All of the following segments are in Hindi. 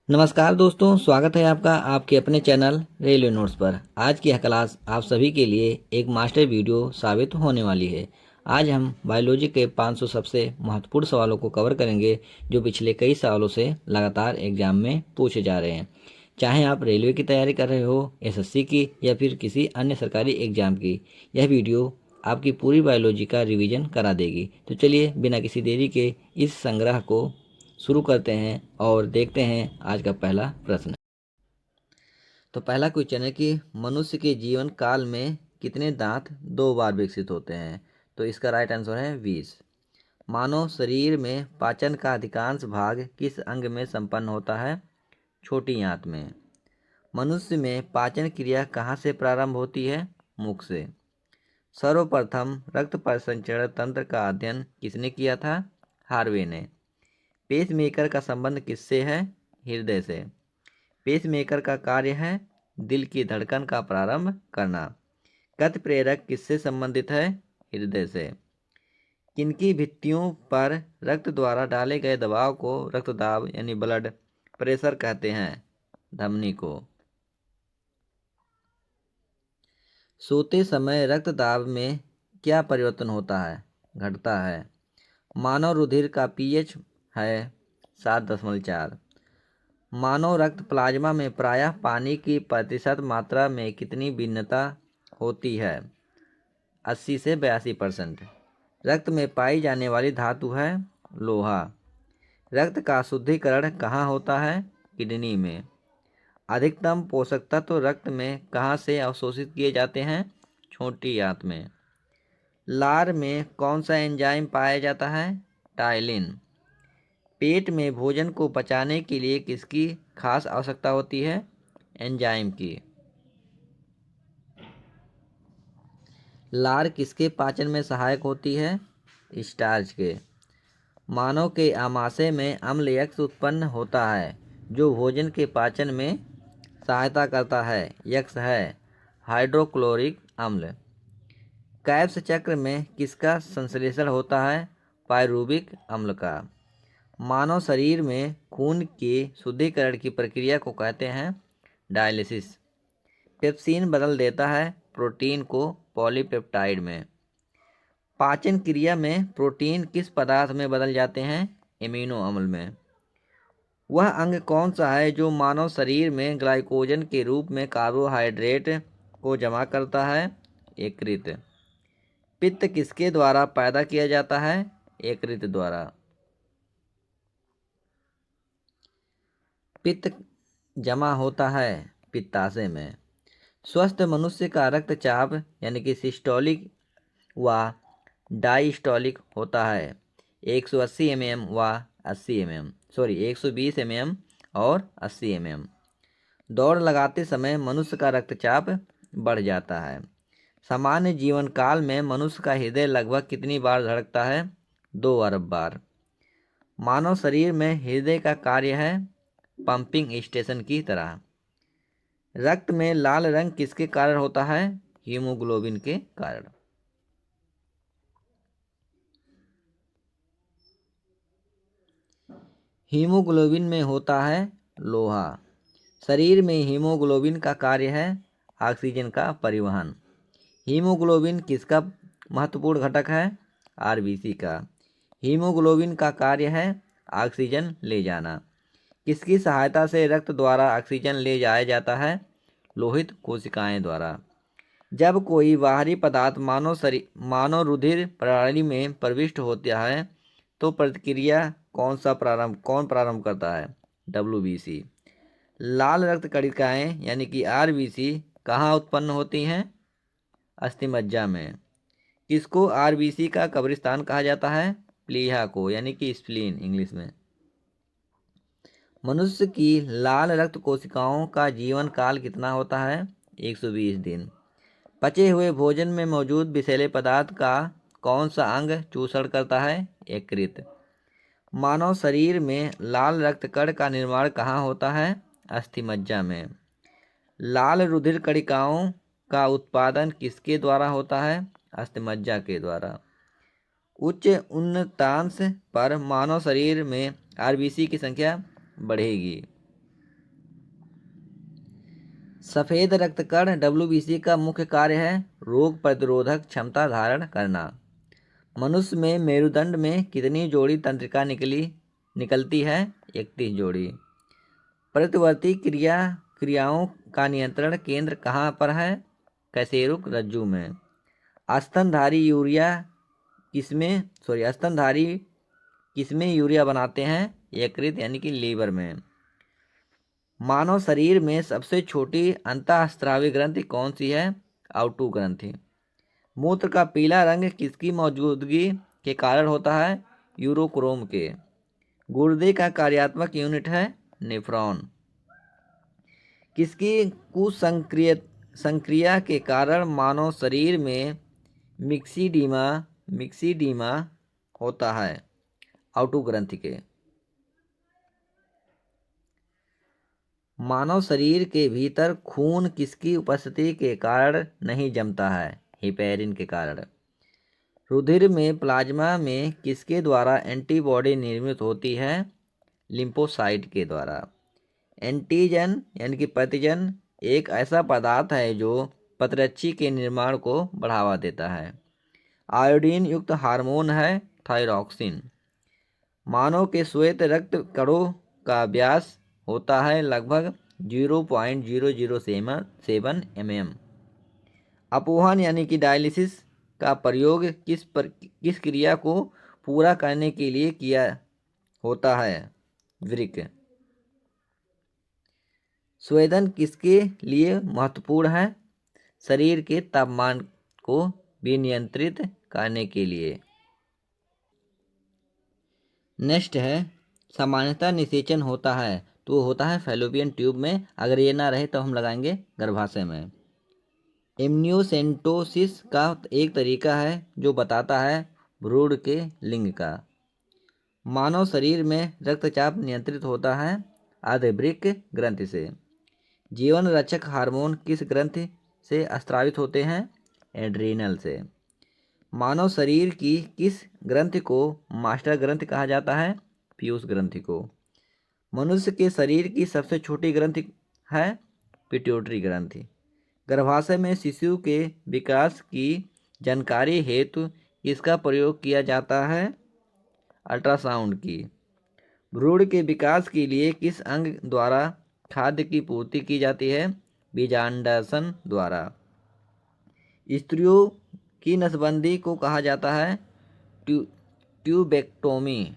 नमस्कार दोस्तों, स्वागत है आपका आपके अपने चैनल रेलवे नोट्स पर। आज की यह क्लास आप सभी के लिए एक मास्टर वीडियो साबित होने वाली है। आज हम बायोलॉजी के 500 सबसे महत्वपूर्ण सवालों को कवर करेंगे जो पिछले कई सालों से लगातार एग्जाम में पूछे जा रहे हैं। चाहे आप रेलवे की तैयारी कर रहे हो, एसएससी की या फिर किसी अन्य सरकारी एग्जाम की, यह वीडियो आपकी पूरी बायोलॉजी का रिवीजन करा देगी। तो चलिए बिना किसी देरी के इस संग्रह को शुरू करते हैं और देखते हैं आज का पहला प्रश्न। तो पहला क्वेश्चन है कि मनुष्य के जीवन काल में कितने दांत 2 बार विकसित होते हैं। तो इसका राइट आंसर है 20। मानव शरीर में पाचन का अधिकांश भाग किस अंग में संपन्न होता है? छोटी आंत में। मनुष्य में पाचन क्रिया कहाँ से प्रारंभ होती है? मुख से। सर्वप्रथम रक्त परिसंचरण तंत्र का अध्ययन किसने किया था? हार्वे ने। पेसमेकर का संबंध किससे है? हृदय से। पेसमेकर का कार्य है दिल की धड़कन का प्रारंभ करना। गति प्रेरक किससे संबंधित है? हृदय से। किनकी भित्तियों पर रक्त द्वारा डाले गए दबाव को रक्तदाब यानी ब्लड प्रेशर कहते हैं? धमनी को। सोते समय रक्तदाब में क्या परिवर्तन होता है? घटता है। मानव रुधिर का पीएच है 7.4। मानव रक्त प्लाज्मा में प्रायः पानी की प्रतिशत मात्रा में कितनी भिन्नता होती है? 80 से 82%। रक्त में पाई जाने वाली धातु है लोहा। रक्त का शुद्धिकरण कहाँ होता है? किडनी में। अधिकतम पोषक तत्व रक्त में कहाँ से अवशोषित किए जाते हैं? छोटी आंत में। लार में कौन सा एंजाइम पाया जाता है? टाइलिन। पेट में भोजन को पचाने के लिए किसकी खास आवश्यकता होती है? एंजाइम की। लार किसके पाचन में सहायक होती है? स्टार्च के। मानव के आमाशय में अम्ल यक्स उत्पन्न होता है जो भोजन के पाचन में सहायता करता है। यक्स है हाइड्रोक्लोरिक अम्ल। कैब्स चक्र में किसका संश्लेषण होता है? पायरूविक अम्ल का। मानव शरीर में खून के शुद्धिकरण की प्रक्रिया को कहते हैं डायलिसिस। पेप्सिन बदल देता है प्रोटीन को पॉलीपेप्टाइड में। पाचन क्रिया में प्रोटीन किस पदार्थ में बदल जाते हैं? एमिनो अम्ल में। वह अंग कौन सा है जो मानव शरीर में ग्लाइकोजन के रूप में कार्बोहाइड्रेट को जमा करता है? यकृत। पित्त किसके द्वारा पैदा किया जाता है? यकृत द्वारा। पित्त जमा होता है पित्ताशय में। स्वस्थ मनुष्य का रक्तचाप यानी कि सिस्टोलिक व डायस्टोलिक होता है 180 mm व 120 mm और 80 mm। दौड़ लगाते समय मनुष्य का रक्तचाप बढ़ जाता है। सामान्य जीवन काल में मनुष्य का हृदय लगभग कितनी बार धड़कता है? 2 अरब बार। मानव शरीर में हृदय का कार्य है पंपिंग स्टेशन की तरह। रक्त में लाल रंग किसके कारण होता है? हीमोग्लोबिन के कारण। हीमोग्लोबिन में होता है लोहा। शरीर में हीमोग्लोबिन का कार्य है ऑक्सीजन का परिवहन। हीमोग्लोबिन किसका महत्वपूर्ण घटक है? आरबीसी का। हीमोग्लोबिन का कार्य है ऑक्सीजन ले जाना। किसकी सहायता से रक्त द्वारा ऑक्सीजन ले जाया जाता है? लोहित कोशिकाएं द्वारा। जब कोई बाहरी पदार्थ मानव रुधिर प्रणाली में प्रविष्ट होता है तो प्रतिक्रिया कौन प्रारंभ करता है? डब्ल्यूबीसी। लाल रक्त कणिकाएं यानी कि आरबीसी कहाँ उत्पन्न होती हैं? अस्थिमज्जा में। किसको आरबीसी का कब्रिस्तान कहा जाता है? प्लीहा को यानी कि स्प्लीन इंग्लिश में। मनुष्य की लाल रक्त कोशिकाओं का जीवन काल कितना होता है? 120 दिन। पचे हुए भोजन में मौजूद विषैले पदार्थ का कौन सा अंग चूषण करता है? यकृत। मानव शरीर में लाल रक्त कण का निर्माण कहाँ होता है? अस्थिमज्जा में। लाल रुधिर कणिकाओं का उत्पादन किसके द्वारा होता है? अस्थिमज्जा के द्वारा। उच्च उन्नतांश पर मानव शरीर में आरबीसी की संख्या बढ़ेगी। सफ़ेद रक्तकण WBC का मुख्य कार्य है रोग प्रतिरोधक क्षमता धारण करना। मनुष्य में मेरुदंड में कितनी जोड़ी तंत्रिका निकलती है? 31 जोड़ी। प्रतिवर्ती क्रियाओं का नियंत्रण केंद्र कहाँ पर है? कशेरुक रज्जु में। स्तनधारी किसमें यूरिया बनाते हैं? यकृत यानी कि लीवर में। मानव शरीर में सबसे छोटी अंतःस्रावी ग्रंथि कौन सी है? आउटू ग्रंथि। मूत्र का पीला रंग किसकी मौजूदगी के कारण होता है? यूरोक्रोम के। गुर्दे का कार्यात्मक यूनिट है नेफ्रॉन। किसकी कुसंक्रिया के कारण मानव शरीर में मिक्सीडीमा होता है? आउटू ग्रंथि के। मानव शरीर के भीतर खून किसकी उपस्थिति के कारण नहीं जमता है? हिपेरिन के कारण। रुधिर में प्लाज्मा में किसके द्वारा एंटीबॉडी निर्मित होती है? लिम्फोसाइट के द्वारा। एंटीजन यानी कि प्रतिजन एक ऐसा पदार्थ है जो प्रतिरक्षी के निर्माण को बढ़ावा देता है। आयोडीन युक्त हार्मोन है थायरॉक्सिन। मानव के श्वेत रक्त कणों का व्यास होता है लगभग 0.007 mm। अपोहन यानी कि डायलिसिस का प्रयोग किस क्रिया को पूरा करने के लिए किया होता है? वृक्क। स्वेदन किसके लिए महत्वपूर्ण है? शरीर के तापमान को विनियंत्रित करने के लिए। नेक्स्ट है सामान्यतः निषेचन होता है तो होता है फैलोपियन ट्यूब में। अगर ये ना रहे तो हम लगाएंगे गर्भाशय में। एम्नियोसेंटोसिस का एक तरीका है जो बताता है भ्रूण के लिंग का। मानव शरीर में रक्तचाप नियंत्रित होता है आद्यवृक्क ग्रंथि से। जीवन रक्षक हार्मोन किस ग्रंथि से स्रावित होते हैं? एड्रीनल से। मानव शरीर की किस ग्रंथि को मास्टर ग्रंथि कहा जाता है? पीयूष ग्रंथि को। मनुष्य के शरीर की सबसे छोटी ग्रंथि है पिट्यूटरी ग्रंथि। गर्भाशय में शिशु के विकास की जानकारी हेतु इसका प्रयोग किया जाता है? अल्ट्रासाउंड की। भ्रूण के विकास के लिए किस अंग द्वारा खाद्य की पूर्ति की जाती है? बीजांडासन द्वारा। स्त्रियों की नसबंदी को कहा जाता है ट्यूबेक्टोमी।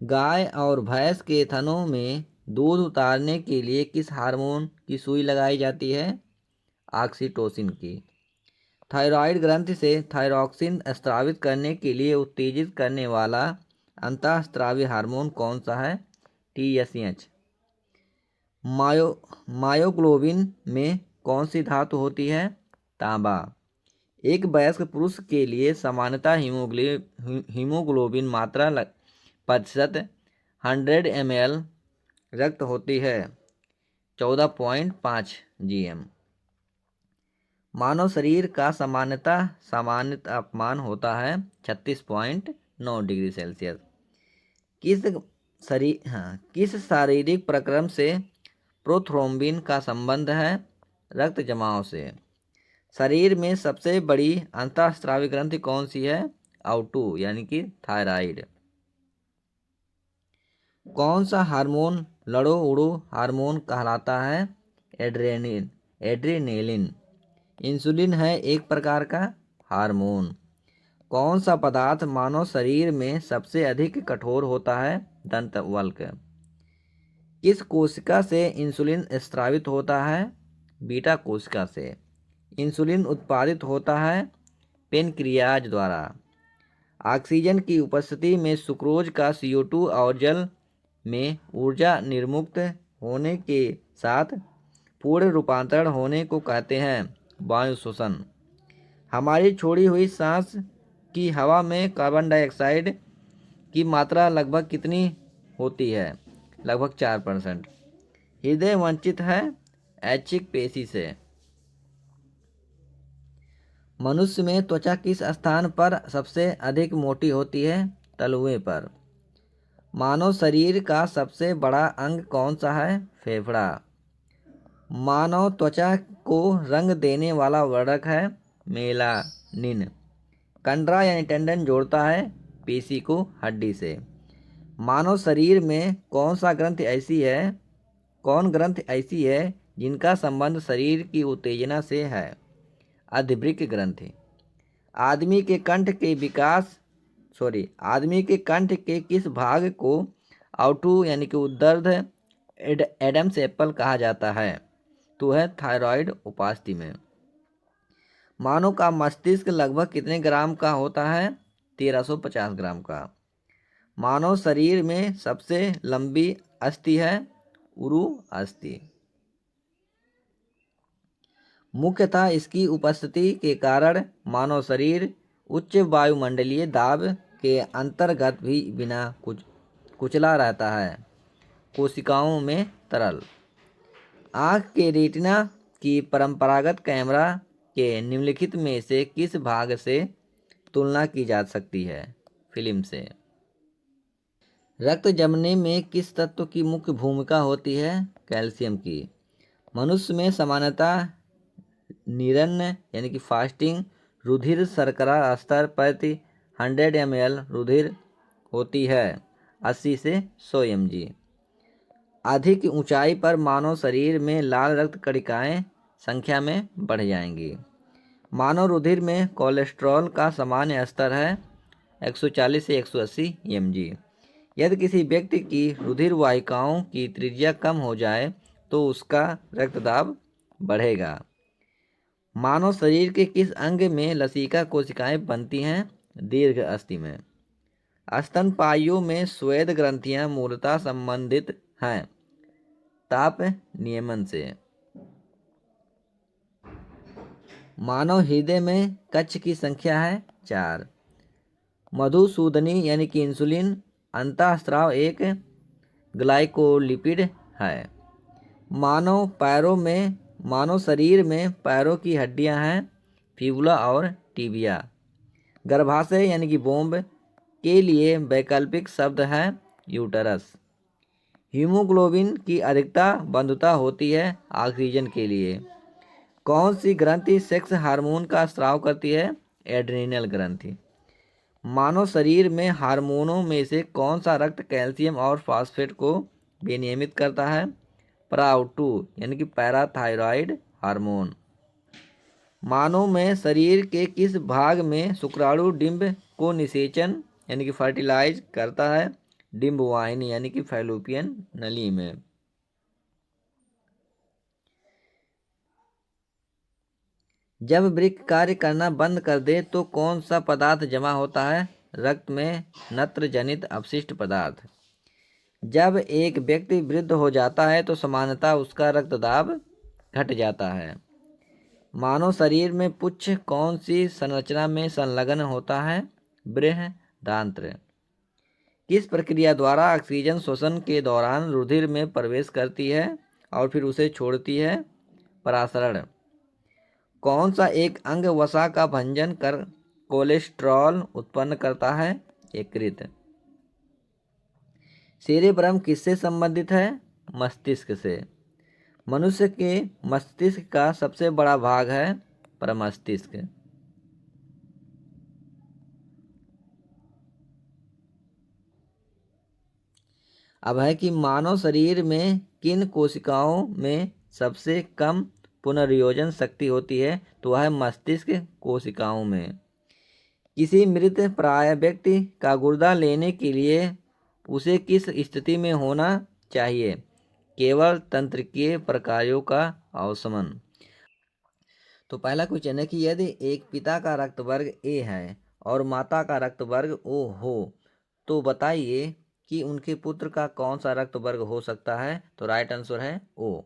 गाय और भैंस के थनों में दूध उतारने के लिए किस हार्मोन की सुई लगाई जाती है? ऑक्सीटोसिन की। थायराइड ग्रंथि से थायरॉक्सिन स्रावित करने के लिए उत्तेजित करने वाला अंतःस्रावी हार्मोन कौन सा है? TSH। मायोग्लोबिन में कौन सी धातु होती है? तांबा। एक वयस्क पुरुष के लिए सामान्यतः हीमोग्लोबिन मात्रा प्रतिशत 100 ml रक्त होती है 14.5 gm। मानव शरीर का सामान्य तापमान होता है 36.9 डिग्री सेल्सियस। किस शारीरिक प्रक्रम से प्रोथ्रोम्बिन का संबंध है? रक्त जमाव से। शरीर में सबसे बड़ी अंतःस्रावी ग्रंथि कौन सी है? आउटू यानी कि थायराइड। कौन सा हार्मोन लड़ो उड़ो हार्मोन कहलाता है? एड्रेनेलिन। इंसुलिन है एक प्रकार का हार्मोन। कौन सा पदार्थ मानव शरीर में सबसे अधिक कठोर होता है? दंतवल्क। किस कोशिका से इंसुलिन स्रावित होता है? बीटा कोशिका से। इंसुलिन उत्पादित होता है पेनक्रियाज द्वारा। ऑक्सीजन की उपस्थिति में सुक्रोज का CO2 और जल में ऊर्जा निर्मुक्त होने के साथ पूर्ण रूपांतरण होने को कहते हैं वायु श्वसन। हमारी छोड़ी हुई सांस की हवा में कार्बन डाइऑक्साइड की मात्रा लगभग कितनी होती है? लगभग 4%। हृदय वंचित है ऐच्छिक पेशी से। मनुष्य में त्वचा किस स्थान पर सबसे अधिक मोटी होती है? तलुए पर। मानव शरीर का सबसे बड़ा अंग कौन सा है? फेफड़ा। मानव त्वचा को रंग देने वाला वर्णक है मेलानिन। कंडरा यानी टेंडन जोड़ता है पेशी को हड्डी से। मानव शरीर में कौन ग्रंथि ऐसी है जिनका संबंध शरीर की उत्तेजना से है? अधिवृक्क ग्रंथि। आदमी के कंठ के किस भाग को आउटू यानी कि उदर्ध एडम्स एप्पल कहा जाता है? तो है थायराइड उपास्थि में। मानव का मस्तिष्क लगभग कितने ग्राम का होता है? 1350 ग्राम का। मानव शरीर में सबसे लंबी अस्थि है उरु अस्थि। मुख्यतः इसकी उपस्थिति के कारण मानव शरीर उच्च वायुमंडलीय दाब के अंतर्गत भी बिना कुचला रहता है। कोशिकाओं में तरल। आँख के रेटिना की परंपरागत कैमरा के निम्नलिखित में से किस भाग से तुलना की जा सकती है? फिल्म से। रक्त जमने में किस तत्व की मुख्य भूमिका होती है? कैल्शियम की। मनुष्य में सामान्यतः निरन्न यानी कि फास्टिंग रुधिर शर्करा स्तर प्रति 100 ml रुधिर होती है 80 से 100 mg। अधिक ऊंचाई पर मानव शरीर में लाल रक्त कणिकाएं संख्या में बढ़ जाएंगी। मानव रुधिर में कोलेस्ट्रॉल का सामान्य स्तर है 140 से 180 mg। यदि किसी व्यक्ति की रुधिर वाहिकाओं की त्रिज्या कम हो जाए तो उसका रक्तदाब बढ़ेगा। मानव शरीर के किस अंग में लसिका कोशिकाएं बनती हैं? दीर्घ अस्थि में। स्तनपायियों में स्वेद ग्रंथियां मूलतः संबंधित हैं ताप नियमन से। मानव हृदय में कक्ष की संख्या है 4। मधुसूदनी यानी कि इंसुलिन अंतःस्राव एक ग्लाइकोलिपिड है। मानव शरीर में पैरों की हड्डियां हैं फिबुला और टिबिया। गर्भाशय यानी कि बोम्ब के लिए वैकल्पिक शब्द है यूटरस। हीमोग्लोबिन की अधिकता बंधुता होती है ऑक्सीजन के लिए। कौन सी ग्रंथि सेक्स हार्मोन का स्राव करती है? एड्रिनल ग्रंथि। मानव शरीर में हार्मोनों में से कौन सा रक्त कैल्शियम और फास्फेट को विनियमित करता है? PRA2 यानी कि पैराथायरॉयड हार्मोन। मानव में शरीर के किस भाग में शुक्राणु डिंब को निषेचन यानी कि फर्टिलाइज करता है? डिंब वाहिनी यानी कि फैलोपियन नली में। जब वृक्क कार्य करना बंद कर दे तो कौन सा पदार्थ जमा होता है? रक्त में नत्र जनित अपशिष्ट पदार्थ। जब एक व्यक्ति वृद्ध हो जाता है तो सामान्यतः उसका रक्तदाब घट जाता है। मानव शरीर में पुच्छ कौन सी संरचना में संलग्न होता है? बृहदांत्र। किस प्रक्रिया द्वारा ऑक्सीजन श्वसन के दौरान रुधिर में प्रवेश करती है और फिर उसे छोड़ती है? परासरण। कौन सा एक अंग वसा का भंजन कर कोलेस्ट्रॉल उत्पन्न करता है? यकृत। सेरेब्रम किससे संबंधित है? मस्तिष्क से। मनुष्य के मस्तिष्क का सबसे बड़ा भाग है प्रमस्तिष्क। अब है कि मानव शरीर में किन कोशिकाओं में सबसे कम पुनर्योजन शक्ति होती है? तो वह है मस्तिष्क कोशिकाओं में। किसी मृत प्राय व्यक्ति का गुर्दा लेने के लिए उसे किस स्थिति में होना चाहिए? केवल तंत्रिकीय प्रकारों का अवशमन। तो पहला क्वेश्चन है कि यदि एक पिता का रक्त वर्ग ए है और माता का रक्त वर्ग ओ हो तो बताइए कि उनके पुत्र का कौन सा रक्त वर्ग हो सकता है? तो राइट आंसर है ओ।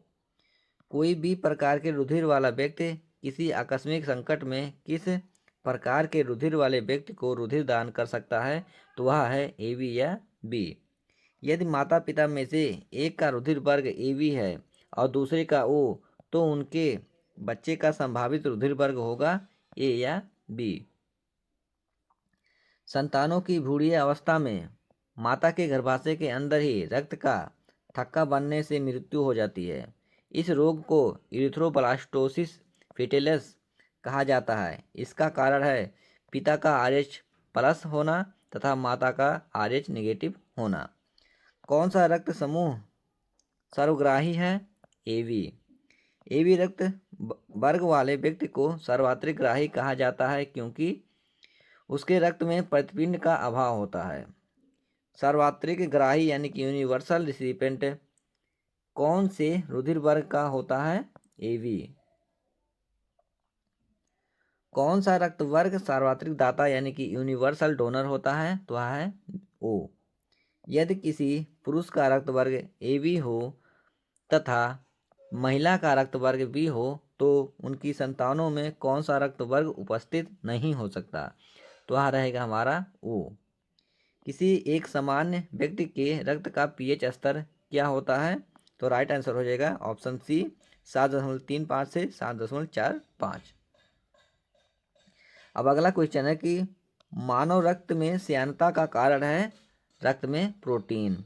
कोई भी प्रकार के रुधिर वाला व्यक्ति किसी आकस्मिक संकट में किस प्रकार के रुधिर वाले व्यक्ति को रुधिर दान कर सकता है? तो वह है AB या B। यदि माता पिता में से एक का रुधिर वर्ग AB है और दूसरे का O तो उनके बच्चे का संभावित रुधिर वर्ग होगा A या B। संतानों की भ्रूणीय अवस्था में माता के गर्भाशय के अंदर ही रक्त का थक्का बनने से मृत्यु हो जाती है। इस रोग को इरिथ्रोब्लास्टोसिस फिटिलस कहा जाता है। इसका कारण है पिता का RH प्लस होना तथा माता का RH नेगेटिव होना। कौन सा रक्त समूह सर्वग्राही है? AB। AB रक्त वर्ग वाले व्यक्ति को सर्वात्रिक ग्राही कहा जाता है क्योंकि उसके रक्त में प्रतिपिंड का अभाव होता है। सर्वात्रिक ग्राही यानी कि यूनिवर्सल रिसिपेंट कौन से रुधिर वर्ग का होता है? AB। कौन सा रक्त वर्ग सर्वात्रिक दाता यानी कि यूनिवर्सल डोनर होता है? तो वह है O। यदि किसी पुरुष का रक्त वर्ग AB हो तथा महिला का रक्त वर्ग B हो तो उनकी संतानों में कौन सा रक्त वर्ग उपस्थित नहीं हो सकता? तो वह रहेगा हमारा O। किसी एक सामान्य व्यक्ति के रक्त का pH स्तर क्या होता है? तो राइट आंसर हो जाएगा ऑप्शन C 7.35 से 7.45। अब अगला क्वेश्चन है कि मानव रक्त में श्यानता का कारण है रक्त में प्रोटीन।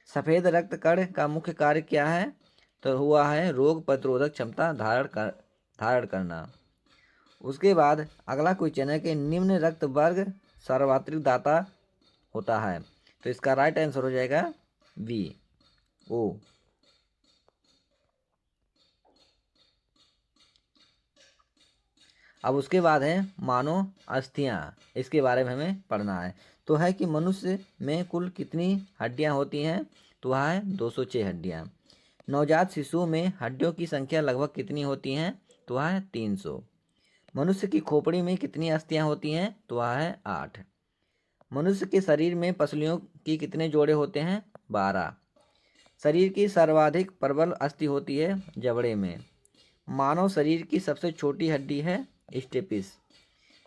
सफ़ेद रक्त कण का मुख्य कार्य क्या है? तो हुआ है रोग प्रतिरोधक क्षमता धारण करना। उसके बाद अगला क्वेश्चन है कि निम्न रक्त वर्ग सर्वात्रिक दाता होता है। तो इसका राइट आंसर हो जाएगा B O। अब उसके बाद है मानव अस्थियां, इसके बारे में हमें पढ़ना है। तो है कि मनुष्य में कुल कितनी हड्डियां होती हैं? तो वह है 206 हड्डियां। नवजात शिशु में हड्डियों की संख्या लगभग कितनी होती हैं? तो वह है 300। मनुष्य की खोपड़ी में कितनी अस्थियां होती हैं? तो वह है 8। मनुष्य के शरीर में पसलियों की कितने जोड़े होते हैं? 12। शरीर की सर्वाधिक प्रबल अस्थि होती है जबड़े में। मानव शरीर की सबसे छोटी हड्डी है स्टेपिस।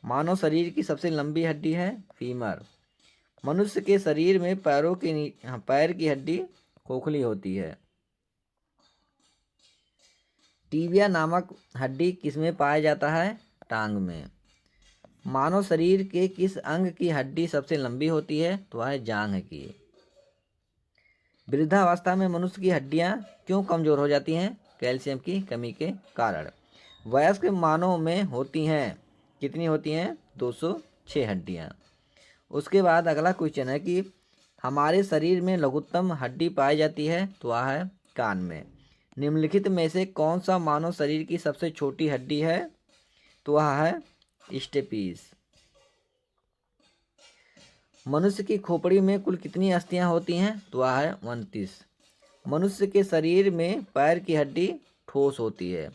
मानव शरीर की सबसे लंबी हड्डी है फीमर। मनुष्य के शरीर में पैर की हड्डी खोखली होती है। टीबिया नामक हड्डी किसमें पाया जाता है? टांग में। मानव शरीर के किस अंग की हड्डी सबसे लंबी होती है? तो वह है जांघ की। वृद्धावस्था में मनुष्य की हड्डियां क्यों कमजोर हो जाती हैं? कैल्शियम की कमी के कारण। वयस्क मानव में होती हैं कितनी होती हैं? 206 हड्डियां। उसके बाद अगला क्वेश्चन है कि हमारे शरीर में लघुत्तम हड्डी पाई जाती है। तो वह है कान में। निम्नलिखित में से कौन सा मानव शरीर की सबसे छोटी हड्डी है? तो वह है स्टेपिस। मनुष्य की खोपड़ी में कुल कितनी अस्थियां होती हैं? तो वह है 29। मनुष्य के शरीर में पैर की हड्डी ठोस होती है।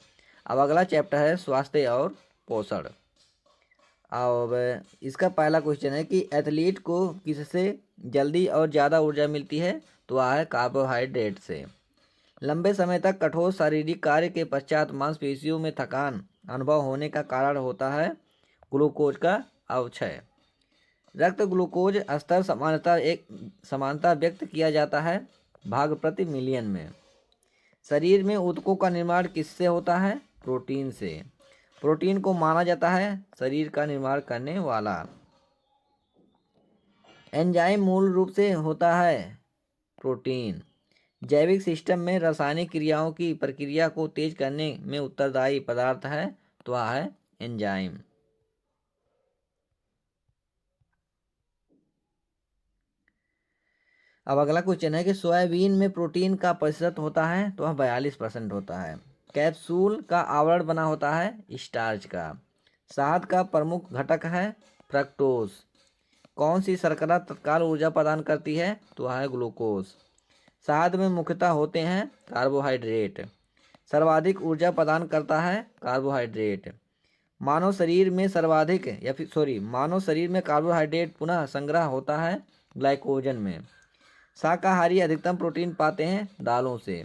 अब अगला चैप्टर है स्वास्थ्य और पोषण। अब इसका पहला क्वेश्चन है कि एथलीट को किससे जल्दी और ज़्यादा ऊर्जा मिलती है? तो वह है कार्बोहाइड्रेट से। लंबे समय तक कठोर शारीरिक कार्य के पश्चात मांसपेशियों में थकान अनुभव होने का कारण होता है ग्लूकोज का अवक्षय। रक्त ग्लूकोज स्तर समानता व्यक्त किया जाता है भाग प्रति मिलियन में। शरीर में ऊतकों का निर्माण किससे होता है? प्रोटीन से। प्रोटीन को माना जाता है शरीर का निर्माण करने वाला। एंजाइम मूल रूप से होता है प्रोटीन। जैविक सिस्टम में रासायनिक क्रियाओं की प्रक्रिया को तेज करने में उत्तरदायी पदार्थ है। तो वह है एंजाइम। अब अगला क्वेश्चन है कि सोयाबीन में प्रोटीन का प्रतिशत होता है। तो वह 42% होता है। कैप्सूल का आवरण बना होता है स्टार्च का। शहद का प्रमुख घटक है फ्रक्टोज। कौन सी शर्करा तत्काल ऊर्जा प्रदान करती है? तो वह है ग्लूकोज। शहद में मुख्यतः होते हैं कार्बोहाइड्रेट। सर्वाधिक ऊर्जा प्रदान करता है कार्बोहाइड्रेट। मानव शरीर में कार्बोहाइड्रेट पुनः संग्रह होता है ग्लाइकोजन में। शाकाहारी अधिकतम प्रोटीन पाते हैं दालों से।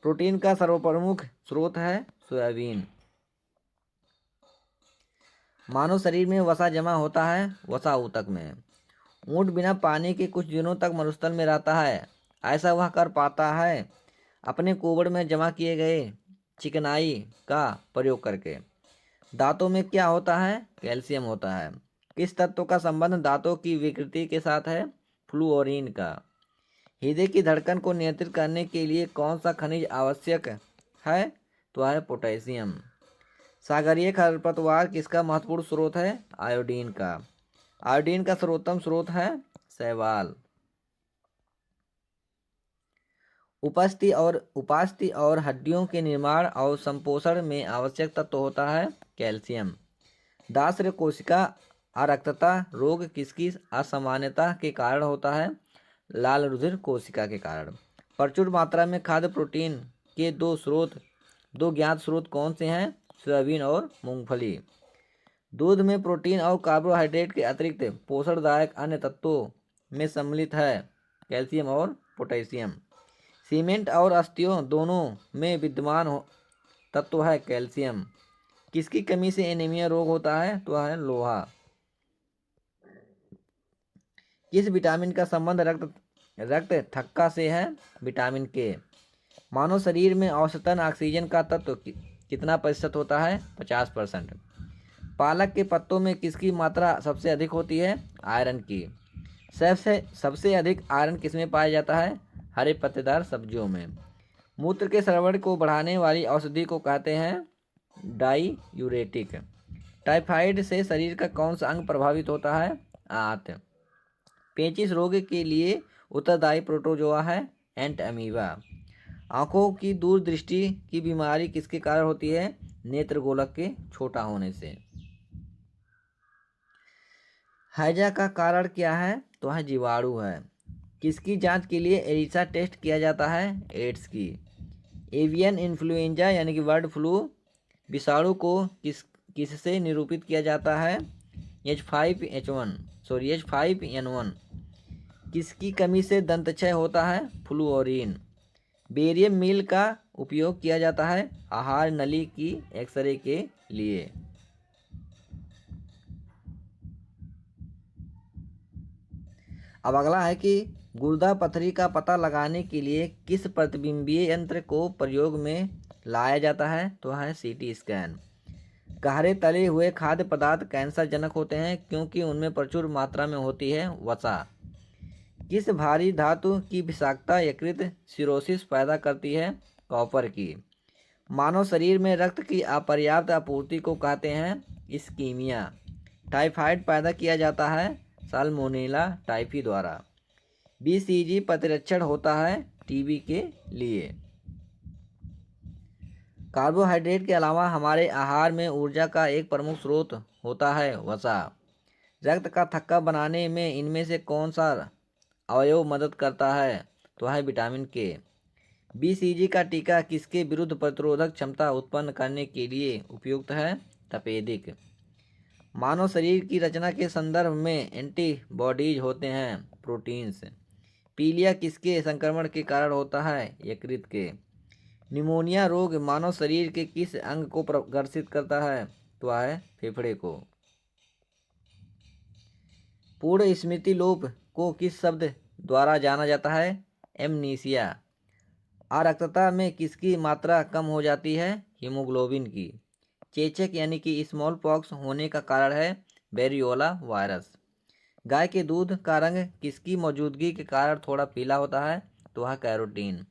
प्रोटीन का सर्वप्रमुख स्रोत है सोयाबीन। मानव शरीर में वसा जमा होता है वसा ऊतक में। ऊँट बिना पानी के कुछ दिनों तक मरुस्थल में रहता है। ऐसा वह कर पाता है अपने कोबड़ में जमा किए गए चिकनाई का प्रयोग करके। दांतों में क्या होता है? कैल्शियम होता है। किस तत्व का संबंध दांतों की विकृति के साथ है? फ्लूओरीन का। हृदय की धड़कन को नियंत्रित करने के लिए कौन सा खनिज आवश्यक है? तो है पोटेशियम। सागरीय खरपतवार किसका महत्वपूर्ण स्रोत है? आयोडीन का। आयोडीन का सर्वोत्तम स्रोत है शैवाल। उपास्थि और हड्डियों के निर्माण और संपोषण में आवश्यक तत्व होता है कैल्शियम। दास्य कोशिका अरक्तता रोग किसकी असामान्यता के कारण होता है? लाल रुधिर कोशिका के कारण। प्रचुर मात्रा में खाद्य प्रोटीन के दो ज्ञात स्रोत कौन से हैं? सोयाबीन और मूंगफली। दूध में प्रोटीन और कार्बोहाइड्रेट के अतिरिक्त पोषणदायक अन्य तत्वों में सम्मिलित है कैल्शियम और पोटेशियम। सीमेंट और अस्थियों दोनों में विद्यमान तत्व है कैल्शियम। किसकी कमी से एनीमिया रोग होता है? तो है लोहा। किस विटामिन का संबंध रक्त थक्का से है? विटामिन के। मानव शरीर में औसतन ऑक्सीजन का तत्व कितना प्रतिशत होता है? 50%। पालक के पत्तों में किसकी मात्रा सबसे अधिक होती है? आयरन की। सबसे अधिक आयरन किसमें पाया जाता है? हरे पत्तेदार सब्जियों में। मूत्र के स्राव को बढ़ाने वाली औषधि को कहते हैं डाईयूरेटिक। टाइफाइड से शरीर का कौन सा अंग प्रभावित होता है? आंत। पेचिश रोग के लिए उत्तरदायी प्रोटोजोआ है एंटअमीबा। आंखों की दूरदृष्टि की बीमारी किसके कारण होती है? नेत्र गोलक के छोटा होने से। हैजा का कारण क्या है? तो है जीवाणु है। किसकी जांच के लिए एलिसा टेस्ट किया जाता है? एड्स की। एवियन इन्फ्लुएंजा यानी कि बर्ड फ्लू विषाणु को किससे निरूपित किया जाता है? H5N1। किसकी कमी से दंतक्षय होता है? फ्लूओरीन। बेरियम मील का उपयोग किया जाता है आहार नली की एक्सरे के लिए। अब अगला है कि गुर्दा पथरी का पता लगाने के लिए किस प्रतिबिंबीय यंत्र को प्रयोग में लाया जाता है? तो है सीटी स्कैन। गहरे तले हुए खाद्य पदार्थ कैंसर जनक होते हैं क्योंकि उनमें प्रचुर मात्रा में होती है वसा। किस भारी धातु की विषाक्तता यकृत सिरोसिस पैदा करती है? कॉपर की। मानव शरीर में रक्त की अपर्याप्त आपूर्ति को कहते हैं इस्कीमिया। टाइफाइड पैदा किया जाता है साल्मोनेला टाइफी द्वारा। बीसीजी प्रतिरक्षण होता है टीबी के लिए। कार्बोहाइड्रेट के अलावा हमारे आहार में ऊर्जा का एक प्रमुख स्रोत होता है वसा। रक्त का थक्का बनाने में इनमें से कौन सा अवयव मदद करता है? तो है विटामिन के। बीसीजी का टीका किसके विरुद्ध प्रतिरोधक क्षमता उत्पन्न करने के लिए उपयुक्त है? तपेदिक। मानव शरीर की रचना के संदर्भ में एंटीबॉडीज होते हैं प्रोटीन्स। पीलिया किसके संक्रमण के कारण होता है? यकृत के। निमोनिया रोग मानव शरीर के किस अंग को ग्रसित करता है? तो है फेफड़े को। पूर्ण स्मृति लोप को किस शब्द द्वारा जाना जाता है? एमनीसिया। अरक्तता में किसकी मात्रा कम हो जाती है? हीमोग्लोबिन की। चेचक यानी कि स्मॉल पॉक्स होने का कारण है वेरियोला वायरस। गाय के दूध का रंग किसकी मौजूदगी के कारण थोड़ा पीला होता है? तो है कैरोटीन।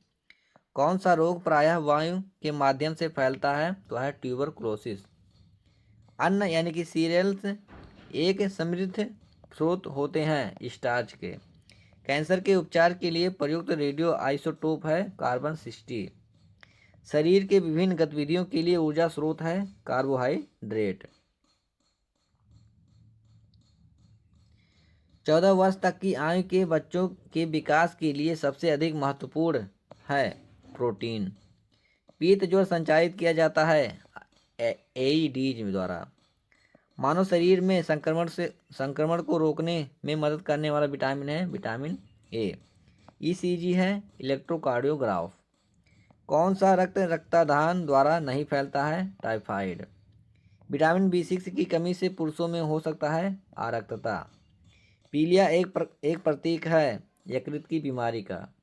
कौन सा रोग प्रायः वायु के माध्यम से फैलता है? तो है ट्यूबरकुलोसिस। अन्न यानी कि सीरियल्स एक समृद्ध स्रोत होते हैं स्टार्च के। कैंसर के उपचार के लिए प्रयुक्त रेडियो आइसोटोप है कार्बन 60। शरीर के विभिन्न गतिविधियों के लिए ऊर्जा स्रोत है कार्बोहाइड्रेट। 14 वर्ष तक की आयु के बच्चों के विकास के लिए सबसे अधिक महत्वपूर्ण है प्रोटीन। पीत जो संचारित किया जाता है एईडीज द्वारा। मानव शरीर में संक्रमण को रोकने में मदद करने वाला विटामिन है विटामिन ए। ईसीजी है इलेक्ट्रोकार्डियोग्राफ। कौन सा रक्ताधान द्वारा नहीं फैलता है? टाइफाइड। विटामिन B6 की कमी से पुरुषों में हो सकता है आरक्तता। पीलिया एक प्रतीक है यकृत की बीमारी का।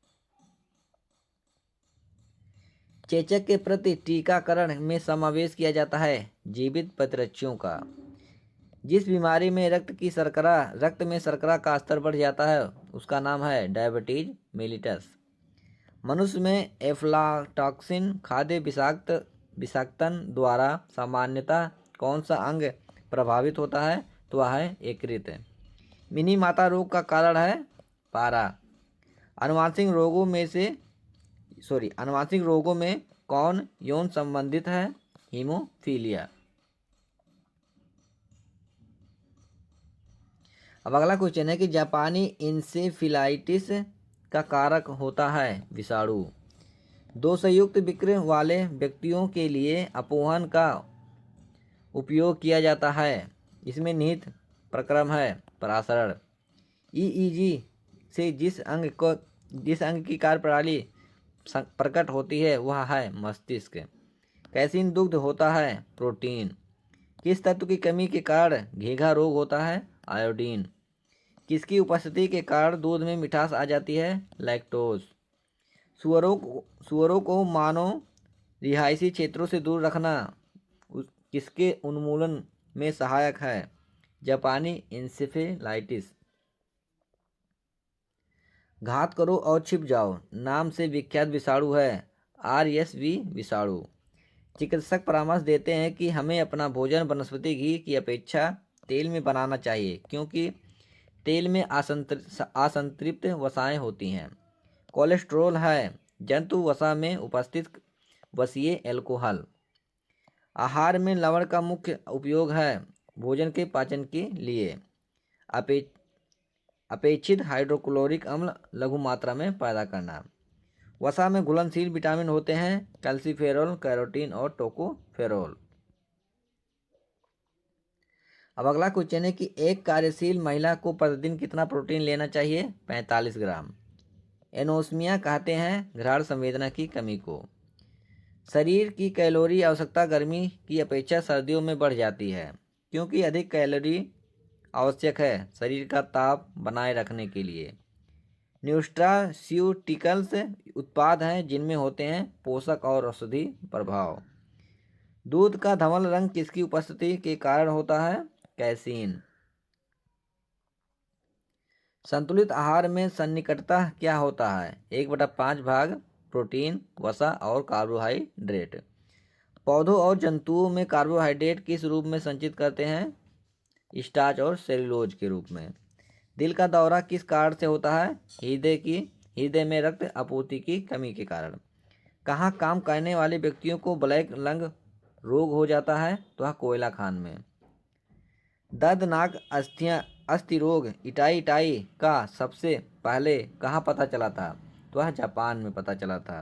चेचक के प्रति टीकाकरण में समावेश किया जाता है जीवित प्रतिरक्षियों का। जिस बीमारी में रक्त में शर्करा का स्तर बढ़ जाता है उसका नाम है डायबिटीज मेलिटस। मनुष्य में एफ्लाटॉक्सिन खाद्य विषाक्तन द्वारा सामान्यतः कौन सा अंग प्रभावित होता है? तो वह है यकृत। मिनी माता रोग का कारण है पारा। आनुवांशिक रोगों में कौन यौन संबंधित है? हीमोफीलिया। अब अगला क्वेश्चन है कि जापानी इंसेफेलाइटिस का कारक होता है विषाणु। दो संयुक्त विक्र वाले व्यक्तियों के लिए अपोहन का उपयोग किया जाता है। इसमें निहित प्रक्रम है परासरण। ईईजी से जिस अंग की कार्यप्रणाली प्रकट होती है वह है मस्तिष्क। कैसीन दुग्ध होता है प्रोटीन। किस तत्व की कमी के कारण घेघा रोग होता है? आयोडीन। किसकी उपस्थिति के कारण दूध में मिठास आ जाती है? लैक्टोज। सुअरों को मानव रिहायशी क्षेत्रों से दूर रखना किसके उन्मूलन में सहायक है? जापानी इंसेफेलाइटिस। घात करो और छिप जाओ नाम से विख्यात विषाणु है आरएसवी विषाणु। चिकित्सक परामर्श देते हैं कि हमें अपना भोजन वनस्पति घी की अपेक्षा तेल में बनाना चाहिए क्योंकि तेल में असंतृप्त वसाएं होती हैं। कोलेस्ट्रॉल है जंतु वसा में उपस्थित वसीय एल्कोहल। आहार में लवण का मुख्य उपयोग है भोजन के पाचन के लिए। अपेक्षित हाइड्रोक्लोरिक अम्ल लघु मात्रा में पैदा करना। वसा में घुलनशील विटामिन होते हैं कैल्सीफेरॉल, कैरोटीन और टोकोफेरॉल। अब अगला क्वेश्चन है कि एक कार्यशील महिला को प्रतिदिन कितना प्रोटीन लेना चाहिए? 45 ग्राम। एनोस्मिया कहते हैं घ्राण संवेदना की कमी को। शरीर की कैलोरी आवश्यकता गर्मी की अपेक्षा सर्दियों में बढ़ जाती है क्योंकि अधिक कैलोरी आवश्यक है शरीर का ताप बनाए रखने के लिए। न्यूट्रास्यूटिकल्स उत्पाद हैं जिनमें होते हैं पोषक और औषधि प्रभाव। दूध का धवल रंग किसकी उपस्थिति के कारण होता है? कैसीन। संतुलित आहार में सन्निकटता क्या होता है? 1/5 भाग प्रोटीन, वसा और कार्बोहाइड्रेट। पौधों और जंतुओं में कार्बोहाइड्रेट किस रूप में संचित करते हैं? स्टार्च और सेलुलोज के रूप में। दिल का दौरा किस कारण से होता है? हृदय में रक्त आपूर्ति की कमी के कारण। कहाँ काम करने वाले व्यक्तियों को ब्लैक लंग रोग हो जाता है? तो वह कोयला खान में। दर्दनाक अस्थि रोग इटाई का सबसे पहले कहाँ पता चला था? तो वह जापान में पता चला था।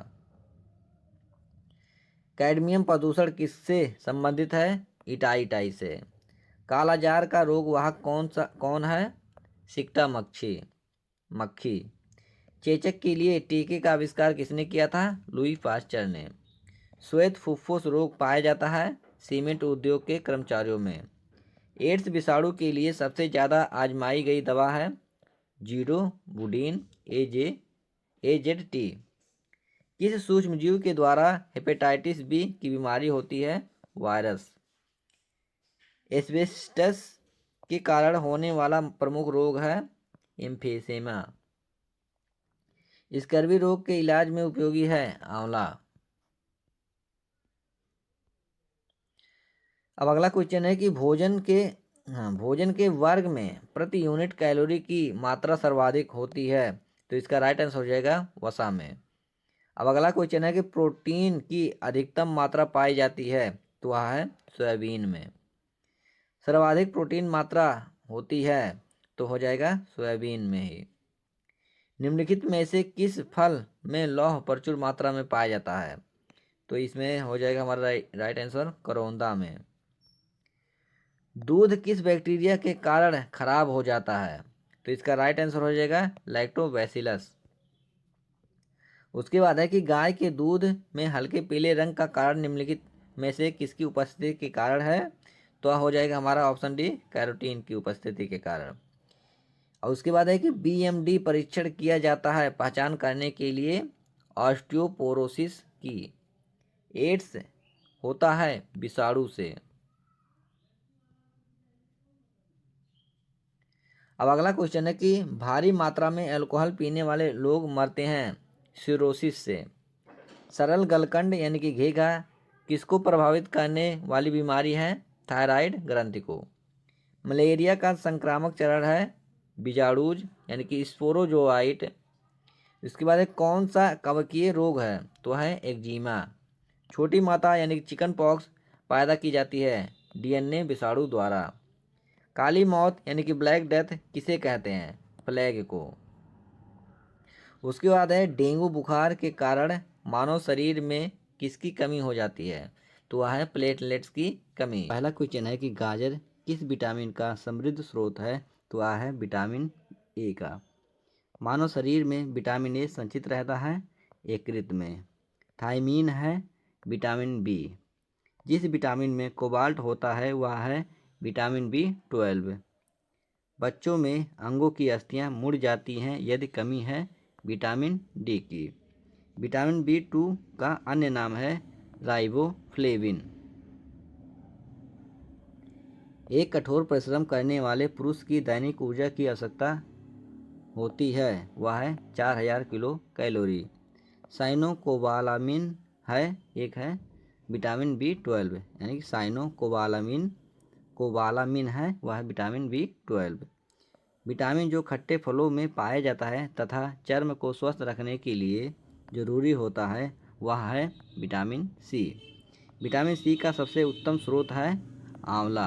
कैडमियम प्रदूषण किससे संबंधित है? इटाई से। कालाजार का रोग वाहक कौन है? सिक्टा मक्खी। चेचक के लिए टीके का आविष्कार किसने किया था? लुई पास्चर ने। श्वेत फुफ्फुस रोग पाया जाता है सीमेंट उद्योग के कर्मचारियों में। एड्स विषाणु के लिए सबसे ज़्यादा आजमाई गई दवा है जीडोबुडीन AZT। किस सूक्ष्मजीव के द्वारा हेपेटाइटिस बी की बीमारी होती है? वायरस। एस्बेस्टस के कारण होने वाला प्रमुख रोग है एम्फीसेमा। स्कर्वी रोग के इलाज में उपयोगी है आंवला। अब अगला क्वेश्चन है कि भोजन के वर्ग में प्रति यूनिट कैलोरी की मात्रा सर्वाधिक होती है। तो इसका राइट आंसर हो जाएगा वसा में। अब अगला क्वेश्चन है कि प्रोटीन की अधिकतम मात्रा पाई जाती है। तो वह है सोयाबीन में। सर्वाधिक प्रोटीन मात्रा होती है तो हो जाएगा सोयाबीन में ही। निम्नलिखित में से किस फल में लौह प्रचुर मात्रा में पाया जाता है? तो इसमें हो जाएगा हमारा राइट आंसर करौंदा में। दूध किस बैक्टीरिया के कारण खराब हो जाता है? तो इसका राइट आंसर हो जाएगा लैक्टोबैसिलस। उसके बाद है कि गाय के दूध में हल्के पीले रंग का कारण निम्नलिखित में से किसकी उपस्थिति के कारण है? तो हो जाएगा हमारा ऑप्शन डी कैरोटीन की उपस्थिति के कारण। और उसके बाद है कि BMD परीक्षण किया जाता है पहचान करने के लिए ऑस्टियोपोरोसिस की। एड्स होता है विषाणु से। अब अगला क्वेश्चन है कि भारी मात्रा में अल्कोहल पीने वाले लोग मरते हैं सिरोसिस से। सरल गलकंड यानी कि घेघा किसको प्रभावित करने वाली बीमारी है? थायराइड ग्रंथि को। मलेरिया का संक्रामक चरण है बीजाणुज यानी कि स्पोरोजोआइट। इसके बाद है कौन सा कवकीय रोग है? तो है एक्जिमा। छोटी माता यानी कि चिकन पॉक्स पैदा की जाती है डीएनए विषाणु द्वारा। काली मौत यानी कि ब्लैक डेथ किसे कहते हैं? प्लेग को। उसके बाद है डेंगू बुखार के कारण मानव शरीर में किसकी कमी हो जाती है? तो वह है प्लेटलेट्स की कमी। पहला क्वेश्चन है कि गाजर किस विटामिन का समृद्ध स्रोत है? तो वह है विटामिन ए का। मानव शरीर में विटामिन ए संचित रहता है यकृत में। थायमीन है विटामिन बी। जिस विटामिन में कोबाल्ट होता है वह है विटामिन B12। बच्चों में अंगों की अस्थियां मुड़ जाती हैं यदि कमी है विटामिन डी की। विटामिन B2 का अन्य नाम है राइबोफ्लेविन। एक कठोर परिश्रम करने वाले पुरुष की दैनिक ऊर्जा की आवश्यकता होती है वह है 4000 किलो कैलोरी। साइनोकोबालामिन है एक है विटामिन B12 यानी कि कोबालामिन है वह है विटामिन B12। विटामिन जो खट्टे फलों में पाया जाता है तथा चर्म को स्वस्थ रखने के लिए जरूरी होता है वह है विटामिन सी। विटामिन सी का सबसे उत्तम स्रोत है आंवला।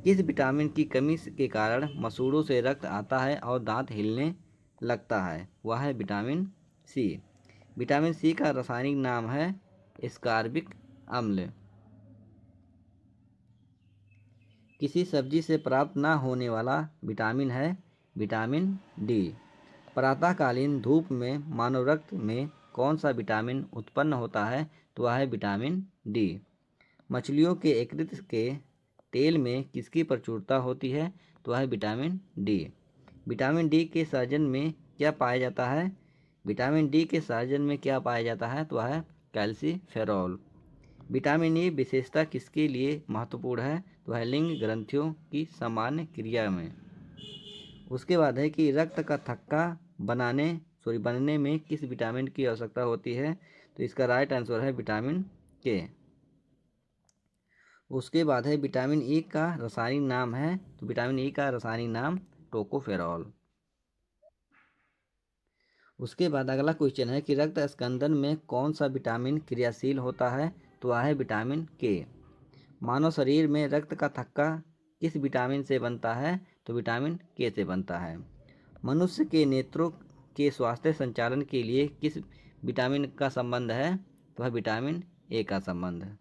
किस विटामिन की कमी के कारण मसूड़ों से रक्त आता है और दांत हिलने लगता है? वह है विटामिन सी। विटामिन सी का रासायनिक नाम है एस्कॉर्बिक अम्ल। किसी सब्जी से प्राप्त न होने वाला विटामिन है विटामिन डी। प्रातःकालीन धूप में मानव रक्त में कौन सा विटामिन उत्पन्न होता है? तो वह है विटामिन डी। मछलियों के यकृत के तेल में किसकी प्रचुरता होती है? तो वह है विटामिन डी। विटामिन डी के सर्जन में क्या पाया जाता है? विटामिन डी के सर्जन में क्या पाया जाता है? तो वह है कैल्सीफेरॉल। विटामिन ई विशेषता किसके लिए महत्वपूर्ण है? तो है लिंग ग्रंथियों की सामान्य क्रिया में। उसके बाद है कि रक्त का थक्का बनने में किस विटामिन की आवश्यकता होती है? तो इसका राइट आंसर है विटामिन के। उसके बाद है विटामिन ई का रासायनिक नाम है तो विटामिन ई का रासायनिक नाम टोकोफेरॉल। उसके बाद अगला क्वेश्चन है कि रक्त स्कंदन में कौन सा विटामिन क्रियाशील होता है? तो वह है विटामिन के। मानव शरीर में रक्त का थक्का किस विटामिन से बनता है? तो विटामिन के से बनता है। मनुष्य के नेत्रों के स्वास्थ्य संचालन के लिए किस विटामिन का संबंध है? तो वह विटामिन ए का संबंध है।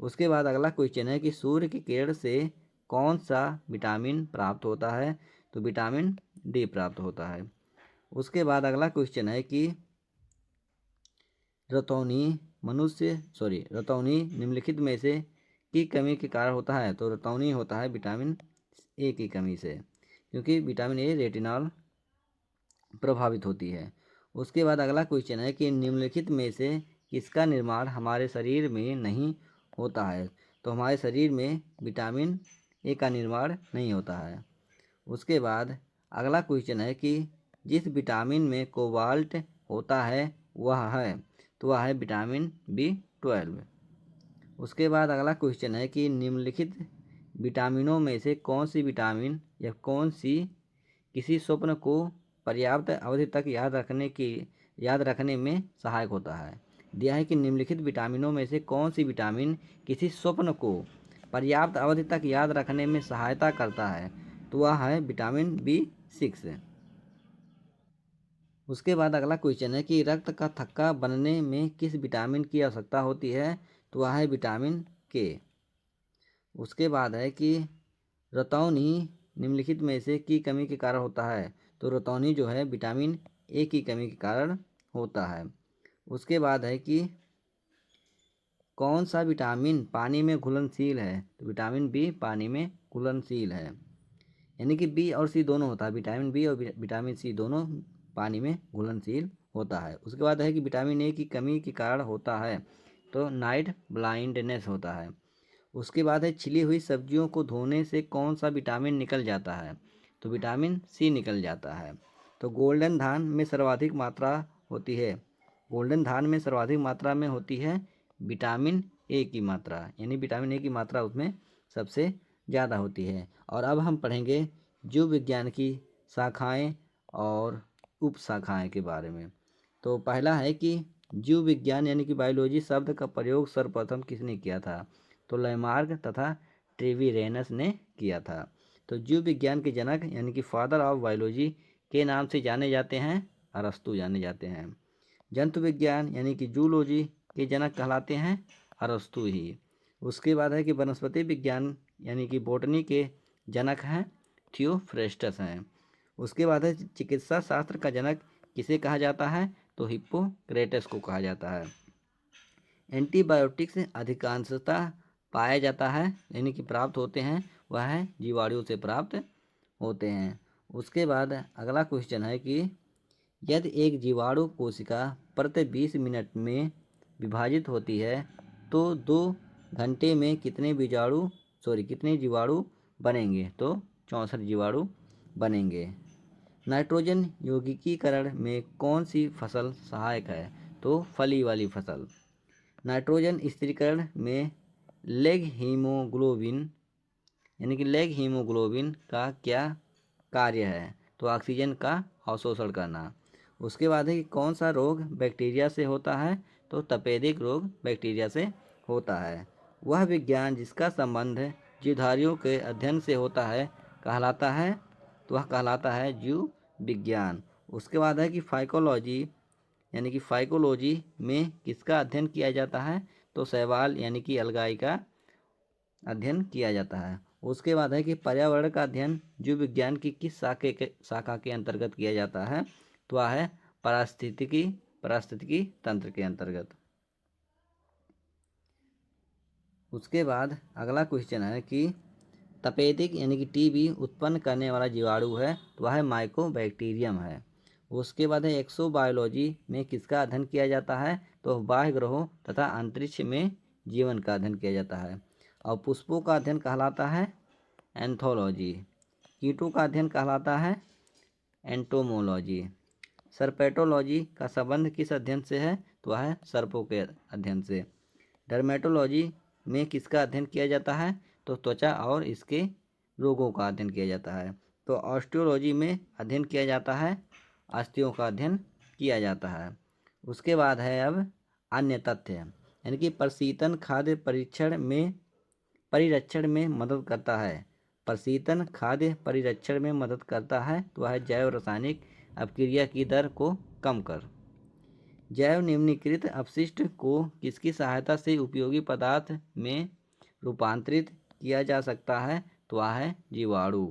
उसके बाद अगला क्वेश्चन है कि सूर्य की किरण से कौन सा विटामिन प्राप्त होता है? तो विटामिन डी प्राप्त होता है। उसके बाद अगला क्वेश्चन है कि रतौनी निम्नलिखित में से की कमी के कारण होता है? तो रतौनी होता है विटामिन ए की कमी से क्योंकि विटामिन ए रेटिनॉल प्रभावित होती है। उसके बाद अगला क्वेश्चन है कि निम्नलिखित में से किसका निर्माण हमारे शरीर में नहीं होता है? तो हमारे शरीर में विटामिन ए का निर्माण नहीं होता है। उसके बाद अगला क्वेश्चन है कि जिस विटामिन में कोबाल्ट होता है वह है? तो वह है विटामिन B12। उसके बाद अगला क्वेश्चन है कि निम्नलिखित विटामिनों में से कौन सी विटामिन या कौन सी किसी स्वप्न को पर्याप्त अवधि तक याद रखने में सहायक होता है? दिया है कि निम्नलिखित विटामिनों में से कौन सी विटामिन किसी स्वप्न को पर्याप्त अवधि तक याद रखने में सहायता करता है? तो वह है विटामिन B6। उसके बाद अगला क्वेश्चन है कि रक्त का थक्का बनने में किस विटामिन की आवश्यकता होती है? तो वह है विटामिन के। उसके बाद है कि रतौनी निम्नलिखित में से की कमी के कारण होता है? तो रतौनी जो है विटामिन ए की कमी के कारण होता है। उसके बाद है कि कौन सा विटामिन पानी में घुलनशील है? तो विटामिन बी पानी में घुलनशील है यानी कि बी और सी दोनों होता है। विटामिन बी और विटामिन सी दोनों पानी में घुलनशील होता है। उसके बाद है कि विटामिन ए की कमी के कारण होता है तो नाइट ब्लाइंडनेस होता है। उसके बाद है छिली हुई सब्जियों को धोने से कौन सा विटामिन निकल जाता है? तो विटामिन सी निकल जाता है। तो गोल्डन धान में सर्वाधिक मात्रा होती है, गोल्डन धान में सर्वाधिक मात्रा में होती है विटामिन ए की मात्रा, यानी विटामिन ए की मात्रा उसमें सबसे ज़्यादा होती है। और अब हम पढ़ेंगे जीव विज्ञान की शाखाएं और उपशाखाएं के बारे में। तो पहला है कि जीव विज्ञान यानी कि बायोलॉजी शब्द का प्रयोग सर्वप्रथम किसने किया था? तो लैमार्क तथा ट्रेविरेनस ने किया था। तो जीव विज्ञान के जनक यानी कि फादर ऑफ बायोलॉजी के नाम से जाने जाते हैं अरस्तु जाने जाते हैं। जंतु विज्ञान यानी कि जूलॉजी के जनक कहलाते हैं अरस्तु ही। उसके बाद है कि वनस्पति विज्ञान यानी कि बॉटनी के जनक हैं थियोफ्रेस्टस हैं। उसके बाद है चिकित्सा शास्त्र का जनक किसे कहा जाता है? तो हिप्पोक्रेटस को कहा जाता है। एंटीबायोटिक्स अधिकांशतः पाया जाता है यानी कि प्राप्त होते हैं वह है जीवाणुओं से प्राप्त होते हैं। उसके बाद अगला क्वेश्चन है कि यदि एक जीवाणु कोशिका प्रति 20 मिनट में विभाजित होती है तो 2 घंटे में कितने जीवाणु बनेंगे? तो 64 जीवाणु बनेंगे। नाइट्रोजन यौगिकीकरण में कौन सी फसल सहायक है? तो फली वाली फसल। नाइट्रोजन स्थिरीकरण में लेग हीमोग्लोबिन यानी कि लेग हीमोग्लोबिन का क्या कार्य है? तो ऑक्सीजन का अवशोषण करना। उसके बाद है कि कौन सा रोग बैक्टीरिया से होता है? तो तपेदिक रोग बैक्टीरिया से होता है। वह विज्ञान जिसका संबंध जीवधारियों के अध्ययन से होता है कहलाता है, तो वह कहलाता है जीव विज्ञान। उसके बाद है कि फाइकोलॉजी यानी कि फाइकोलॉजी में किसका अध्ययन किया जाता है? तो शैवाल यानी कि अलगाई का अध्ययन किया जाता है। उसके बाद है कि पर्यावरण का अध्ययन जीव विज्ञान की किस शाखा के अंतर्गत किया जाता है? तो वह है पारिस्थितिकी तंत्र के अंतर्गत। उसके बाद अगला क्वेश्चन है कि तपेदिक यानी कि टीबी उत्पन्न करने वाला जीवाणु है तो वह माइकोबैक्टीरियम है। उसके बाद है एक्सोबायोलॉजी में किसका अध्ययन किया जाता है? तो बाह्य ग्रहों तथा अंतरिक्ष में जीवन का अध्ययन किया जाता है। और पुष्पों का अध्ययन कहलाता है एंथोलॉजी। कीटों का अध्ययन कहलाता है एंटोमोलॉजी। सर्पेटोलॉजी का संबंध किस अध्ययन से है? तो वह है सर्पों के अध्ययन से। डर्मेटोलॉजी में किसका अध्ययन किया जाता है? तो त्वचा और इसके रोगों का अध्ययन किया जाता है। तो ऑस्टियोलॉजी में अध्ययन किया जाता है अस्थियों का अध्ययन किया जाता है। उसके बाद है अब अन्य तथ्य यानी कि प्रशीतन खाद्य परिरक्षण में मदद करता है। प्रशीतन खाद्य परिरक्षण में मदद करता है तो वह जैव रासायनिक अपक्रिया की दर को कम कर। जैव निम्नीकृत अपशिष्ट को किसकी सहायता से उपयोगी पदार्थ में रूपांतरित किया जा सकता है? तो वह है जीवाणु।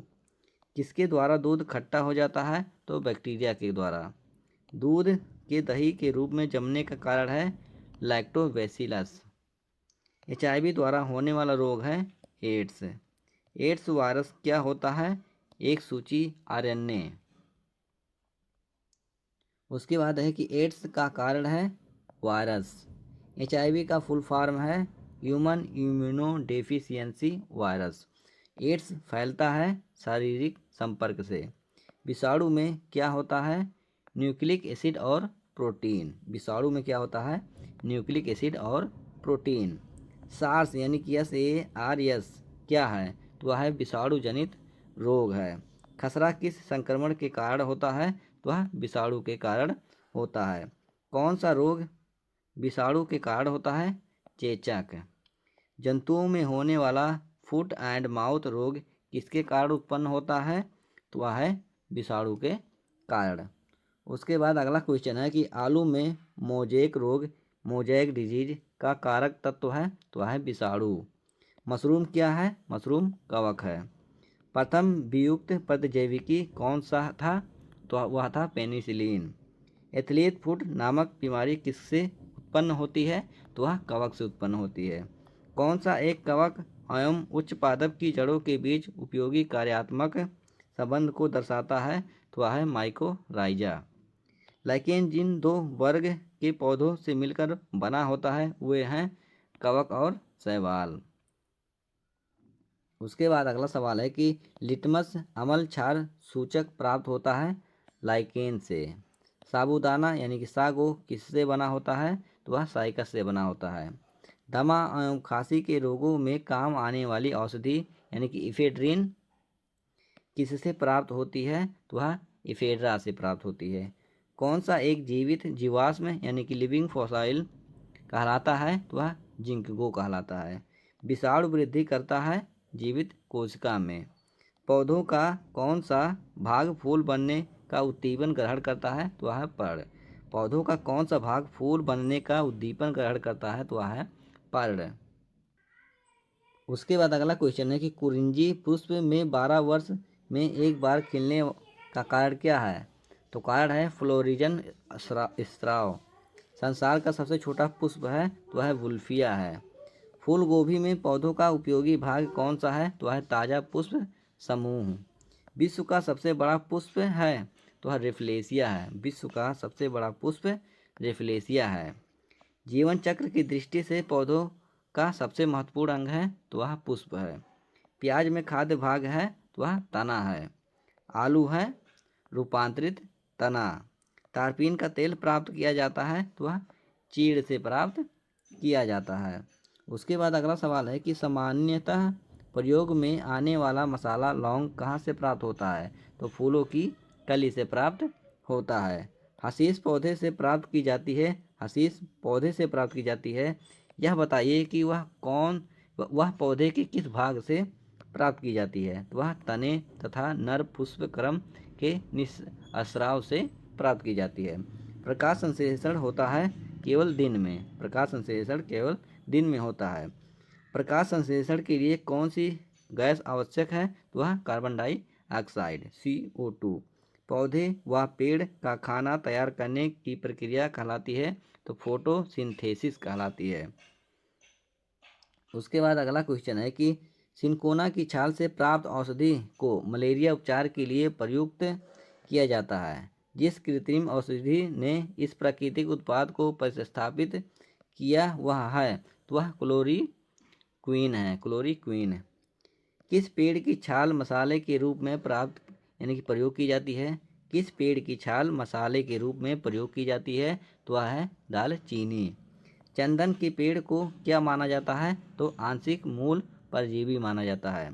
किसके द्वारा दूध खट्टा हो जाता है? तो बैक्टीरिया के द्वारा। दूध के दही के रूप में जमने का कारण है लैक्टोबैसिलस। HIV द्वारा होने वाला रोग है एड्स। एड्स वायरस क्या होता है? एक सूची RNA। उसके बाद है कि एड्स का कारण है वायरस। HIV का फुल फॉर्म है ह्यूमन इम्यूनोडेफिशिएंसी वायरस। एड्स फैलता है शारीरिक संपर्क से। विषाणु में क्या होता है? न्यूक्लिक एसिड और प्रोटीन। विषाणु में क्या होता है? न्यूक्लिक एसिड और प्रोटीन। सार्स यानी कि SARS क्या है? तो वह है विषाणु जनित रोग है। खसरा किस संक्रमण के कारण होता है? तो वह विषाणु के कारण होता है। कौन सा रोग विषाणु के कारण होता है? चेचक। जंतुओं में होने वाला फुट एंड माउथ रोग किसके कारण उत्पन्न होता है? तो वह है विषाणु के कारण। उसके बाद अगला क्वेश्चन है कि आलू में मोजेक रोग मोजेक डिजीज का कारक तत्व है? तो वह है विषाणु। मशरूम क्या है? मशरूम कवक है। प्रथम वियुक्त प्रतिजैविकी कौन सा था? तो वह था पेनिसिलिन। एथलीट फुट नामक बीमारी किससे उत्पन्न होती है? तो वह कवक से उत्पन्न होती है। कौन सा एक कवक एवं उच्च पादप की जड़ों के बीच उपयोगी कार्यात्मक संबंध को दर्शाता है? तो वह है माइकोराइजा। लाइकेन जिन 2 वर्ग के पौधों से मिलकर बना होता है वे हैं कवक और शैवाल। उसके बाद अगला सवाल है कि लिटमस अम्ल क्षार सूचक प्राप्त होता है लाइकेन से। साबूदाना यानी कि सागो किससे बना होता है? तो वह साइकस से बना होता है। दमा एवं खांसी के रोगों में काम आने वाली औषधि यानी कि इफेड्रिन किससे प्राप्त होती है? तो वह इफेड्रा से प्राप्त होती है। कौन सा एक जीवित जीवाश्म यानी कि लिविंग फॉसाइल कहलाता है? तो वह जिंकगो कहलाता है। विषाणु वृद्धि करता है जीवित कोशिका में। पौधों का कौन सा भाग फूल बनने का उद्दीपन ग्रहण करता है? तो वह है पर्ण। पौधों का कौन सा भाग फूल बनने का उद्दीपन ग्रहण करता है? तो वह है पर्ण। उसके बाद अगला क्वेश्चन है कि कुरिंजी पुष्प में 12 वर्ष में एक बार खिलने का कारण क्या है? तो कारण है फ्लोरिजन स्राव। संसार का सबसे छोटा पुष्प है तो वह वुल्फिया है। फूल गोभी में पौधों का उपयोगी भाग कौन सा है? तो वह ताजा पुष्प समूह। विश्व का सबसे बड़ा पुष्प है तो वह रेफलेसिया है। विश्व का सबसे बड़ा पुष्प रेफलेसिया है। जीवन चक्र की दृष्टि से पौधों का सबसे महत्वपूर्ण अंग है तो वह पुष्प है। प्याज में खाद्य भाग है तो वह तना है। आलू है रूपांतरित तना। तारपीन का तेल प्राप्त किया जाता है तो वह चीड़ से प्राप्त किया जाता है। उसके बाद अगला सवाल है कि सामान्यतः प्रयोग में आने वाला मसाला लौंग कहाँ से प्राप्त होता है? तो फूलों की कली से प्राप्त होता है। हशीश पौधे से प्राप्त की जाती है। हशीश पौधे से प्राप्त की जाती है। यह बताइए कि वह पौधे के किस भाग से प्राप्त की जाती है? तो वह तने तथा नर पुष्प क्रम के निस्राव से प्राप्त की जाती है। प्रकाश संश्लेषण होता है केवल दिन में। प्रकाश संश्लेषण केवल दिन में होता है। प्रकाश संश्लेषण के लिए कौन सी गैस आवश्यक है? तो वह कार्बन डाइऑक्साइड CO2। पौधे व पेड़ का खाना तैयार करने की प्रक्रिया कहलाती है तो फोटोसिंथेसिस कहलाती है। उसके बाद अगला क्वेश्चन है कि सिनकोना की छाल से प्राप्त औषधि को मलेरिया उपचार के लिए प्रयुक्त किया जाता है। जिस कृत्रिम औषधि ने इस प्राकृतिक उत्पाद को प्रतिस्थापित किया वह है तो वह क्लोरीक्वीन है। क्लोरीक्वीन। किस पेड़ की छाल मसाले के रूप में प्राप्त यानी कि प्रयोग की जाती है? किस पेड़ की छाल मसाले के रूप में प्रयोग की जाती है? तो वह है दालचीनी। चंदन के पेड़ को क्या माना जाता है? तो आंशिक मूल परजीवी माना जाता है।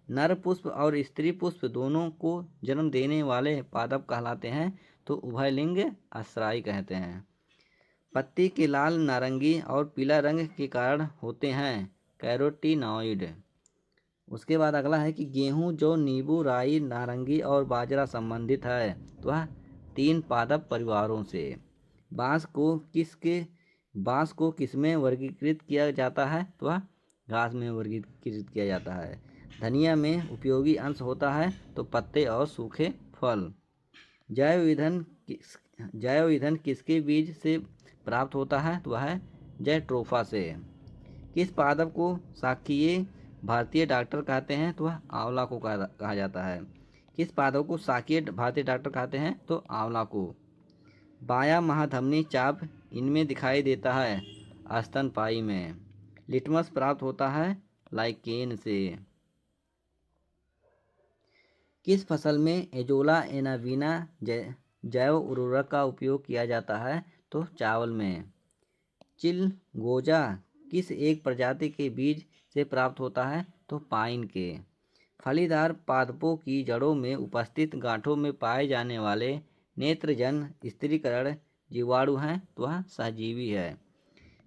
नर पुष्प और स्त्री पुष्प दोनों को जन्म देने वाले पादप कहलाते हैं तो उभयलिंग आश्रयी कहते हैं। पत्ती के लाल नारंगी और पीला रंग के कारण होते हैं कैरोटीनॉइड। उसके बाद अगला है कि गेहूं, जौ, नींबू, राई, नारंगी और बाजरा संबंधित है तो वह 3 पादप परिवारों से। बांस को किसमें वर्गीकृत किया जाता है? तो वह घास में वर्गीकृत किया जाता है। धनिया में उपयोगी अंश होता है तो पत्ते और सूखे फल। जैव ईंधन किसके बीज से प्राप्त होता है? तो वह है जैट्रोफा से। किस पादप को शाकीय भारतीय डॉक्टर कहते हैं? तो वह आंवला को कहा जाता है। किस पादप को शाकीय भारतीय डॉक्टर कहते हैं? तो आंवला को। बायां महाधमनी चाप इनमें दिखाई देता है स्तनपायी में। लिटमस प्राप्त होता है लाइकेन से। किस फसल में एजोला एनावीना जैव उर्वरक का उपयोग किया जाता है? तो चावल में। चिलगोजा किस एक प्रजाति के बीज से प्राप्त होता है? तो पाइन के। फलीदार पादपों की जड़ों में उपस्थित गांठों में पाए जाने वाले नेत्रजन स्थिरीकरण जीवाणु हैं तो वह सहजीवी है।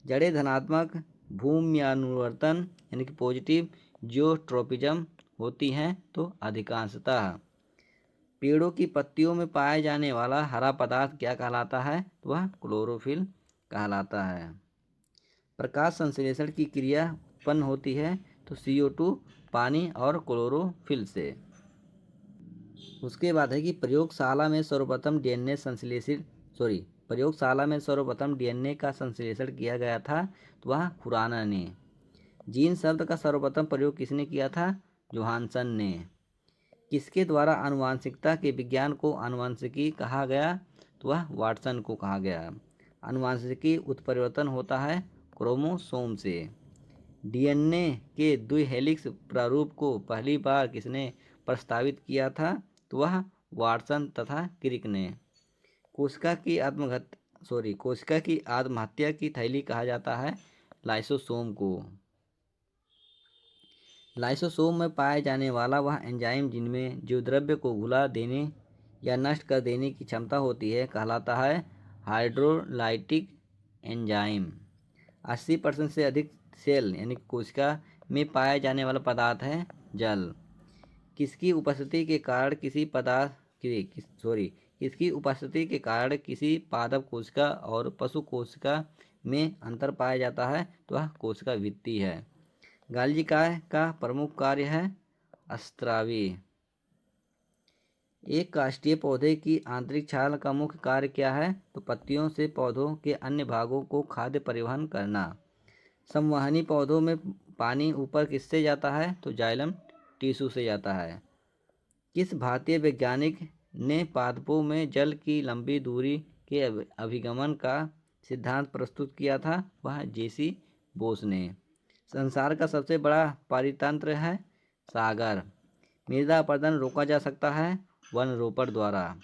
जड़ें धनात्मक भूम्यानुवर्तन यानी कि पॉजिटिव जियोट्रोपिज्म होती हैं तो अधिकांशतः। पेड़ों की पत्तियों में पाया जाने वाला हरा पदार्थ क्या कहलाता है? तो वह क्लोरोफिल कहलाता है। प्रकाश संश्लेषण की क्रिया उत्पन्न होती है तो CO2 पानी और क्लोरोफिल से। उसके बाद है कि प्रयोगशाला में सर्वप्रथम डीएनए का संश्लेषण किया गया था तो वह खुराना ने। जीन शब्द का सर्वप्रथम प्रयोग किसने किया था? जोहानसन ने। किसके द्वारा आनुवांशिकता के विज्ञान को आनुवांशिकी कहा गया? तो वह वाटसन को कहा गया। आनुवांशिकी उत्परिवर्तन होता है क्रोमोसोम से। डीएनए के द्विहेलिक्स प्रारूप को पहली बार किसने प्रस्तावित किया था? तो वह वाटसन तथा क्रिक ने। कोशिका की आत्महत्या की थैली कहा जाता है लाइसोसोम को। लाइसोसोम में पाए जाने वाला वह एंजाइम जिनमें जीवद्रव्य को घुला देने या नष्ट कर देने की क्षमता होती है कहलाता है हाइड्रोलाइटिक एंजाइम। 80% से अधिक सेल यानी कोशिका में पाया जाने वाला पदार्थ है जल। किसकी उपस्थिति के कारण किसकी उपस्थिति के कारण किसी पादप कोशिका और पशु कोशिका में अंतर पाया जाता है? तो वह कोशिका भित्ति है। गाल्जी काय का प्रमुख कार्य है अस्त्रावी। एक काष्ठीय पौधे की आंतरिक छाल का मुख्य कार्य क्या है? तो पत्तियों से पौधों के अन्य भागों को खाद्य परिवहन करना। संवहनी पौधों में पानी ऊपर किससे जाता है? तो जाइलम टिश्यू से जाता है। किस भारतीय वैज्ञानिक ने पादपों में जल की लंबी दूरी के अभिगमन का सिद्धांत प्रस्तुत किया था? वह जेसी बोस ने। संसार का सबसे बड़ा पारितंत्र है सागर। मृदा अपरदन रोका जा सकता है वन रोपण द्वारा।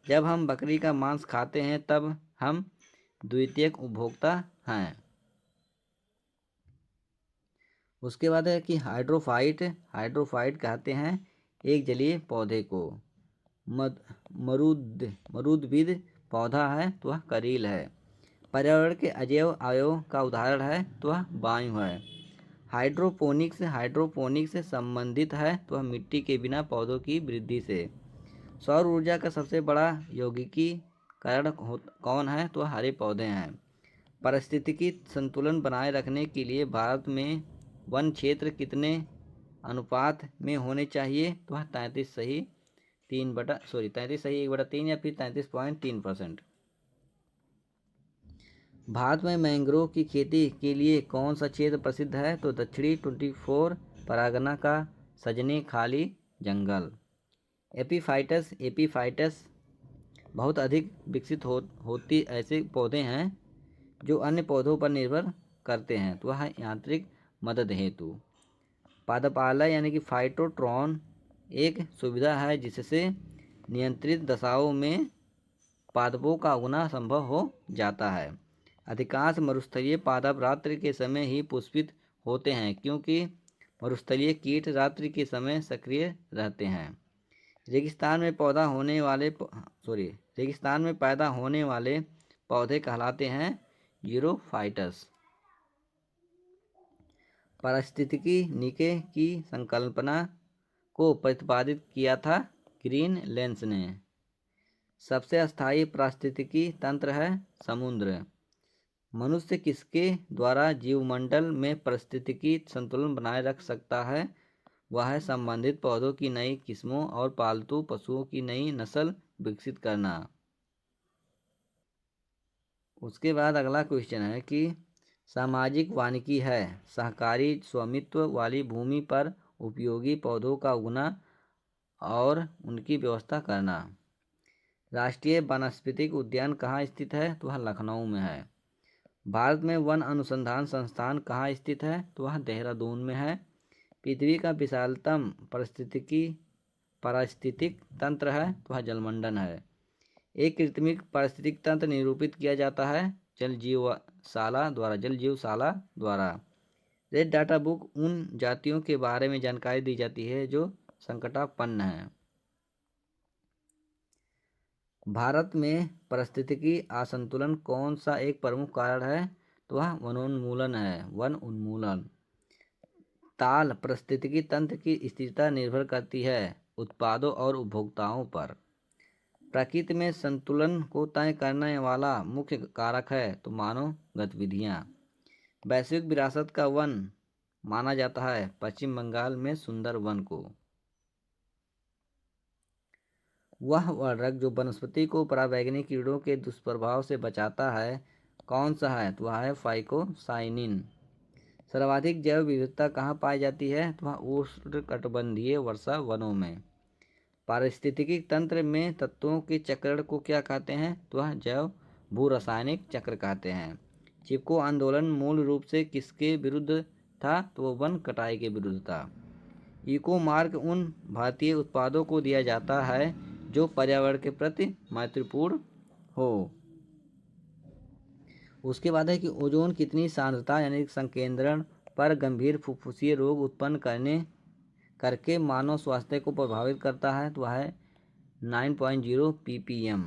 जब हम बकरी का मांस खाते हैं तब हम द्वितीयक उपभोक्ता हैं। उसके बाद है कि हाइड्रोफाइट कहते हैं एक जलीय पौधे को। मरुदभिद पौधा है तो वह करील है। पर्यावरण के अजैव अवयव का उदाहरण है तो वह वायु है। हाइड्रोपोनिक्स से संबंधित है तो वह मिट्टी के बिना पौधों की वृद्धि से। सौर ऊर्जा का सबसे बड़ा यौगिकीकरण कौन है? तो वह हरे पौधे हैं। पारिस्थितिकी संतुलन बनाए रखने के लिए भारत में वन क्षेत्र कितने अनुपात में होने चाहिए? तो वह 33 सही 1/3 या फिर 33.3%। भारत में मैंग्रोव की खेती के लिए कौन सा क्षेत्र प्रसिद्ध है? तो दक्षिणी 24 परगना का सजने खाली जंगल। एपीफाइटस बहुत अधिक विकसित होती ऐसे पौधे हैं जो अन्य पौधों पर निर्भर करते हैं तो वह यांत्रिक मदद हेतु। पादपालय यानी कि फाइटोट्रॉन एक सुविधा है जिससे नियंत्रित दशाओं में पादपों का उगना संभव हो जाता है। अधिकांश मरुस्थलीय पादप रात्रि के समय ही पुष्पित होते हैं क्योंकि मरुस्थलीय कीट रात्रि के समय सक्रिय रहते हैं। रेगिस्तान में पैदा होने वाले पौधे कहलाते हैं जीरोफाइटस। पारिस्थितिकी नीचे की संकल्पना को प्रतिपादित किया था ग्रीनलैंड्स ने। सबसे अस्थायी पारिस्थितिकी तंत्र है समुद्र। मनुष्य किसके द्वारा जीवमंडल में पारिस्थितिकी संतुलन बनाए रख सकता है? वह है संबंधित पौधों की नई किस्मों और पालतू पशुओं की नई नस्ल विकसित करना। उसके बाद अगला क्वेश्चन है कि सामाजिक वानिकी है सहकारी स्वामित्व वाली भूमि पर उपयोगी पौधों का उगना और उनकी व्यवस्था करना। राष्ट्रीय वानस्पतिक उद्यान कहाँ स्थित है? तो वह लखनऊ में है। भारत में वन अनुसंधान संस्थान कहाँ स्थित है? तो वह देहरादून में है। पृथ्वी का विशालतम पारिस्थितिक तंत्र है तो वह जलमंडल है। एक कृत्रिम पारिस्थितिक तंत्र निरूपित किया जाता है जल जीवशाला द्वारा। रेड डाटा बुक उन जातियों के बारे में जानकारी दी जाती है जो संकटापन्न हैं। भारत में पारिस्थितिकी असंतुलन कौन सा एक प्रमुख कारण है? तो वह वनोन्मूलन है। वन उन्मूलन। ताल पारिस्थितिकी तंत्र की स्थिरता निर्भर करती है उत्पादों और उपभोक्ताओं पर। प्रकृति में संतुलन को तय करने वाला मुख्य कारक है तो मानव गतिविधियाँ। वैश्विक विरासत का वन माना जाता है पश्चिम बंगाल में सुंदरवन को। वह वर्णक जो वनस्पति को पराबैंगनी कीड़ों के दुष्प्रभाव से बचाता है कौन सा है? तो वह है फाइकोसाइनिन। सर्वाधिक जैव विविधता कहाँ पाई जाती है? तो वह उष्णकटिबंधीय वर्षा वनों में। पारिस्थितिकी तंत्र में तत्वों के चक्रण को क्या कहते हैं? तो वह जैव भू रासायनिक चक्र कहते हैं। चिपको आंदोलन मूल रूप से किसके विरुद्ध था तो वो वन कटाई के विरुद्ध था। इको मार्क उन भारतीय उत्पादों को दिया जाता है जो पर्यावरण के प्रति महत्वपूर्ण हो। उसके बाद है कि ओजोन कितनी सांद्रता यानी संकेंद्रण पर गंभीर फुफ्फुसीय रोग उत्पन्न करके मानव स्वास्थ्य को प्रभावित करता है, तो वह है 9.0 ppm।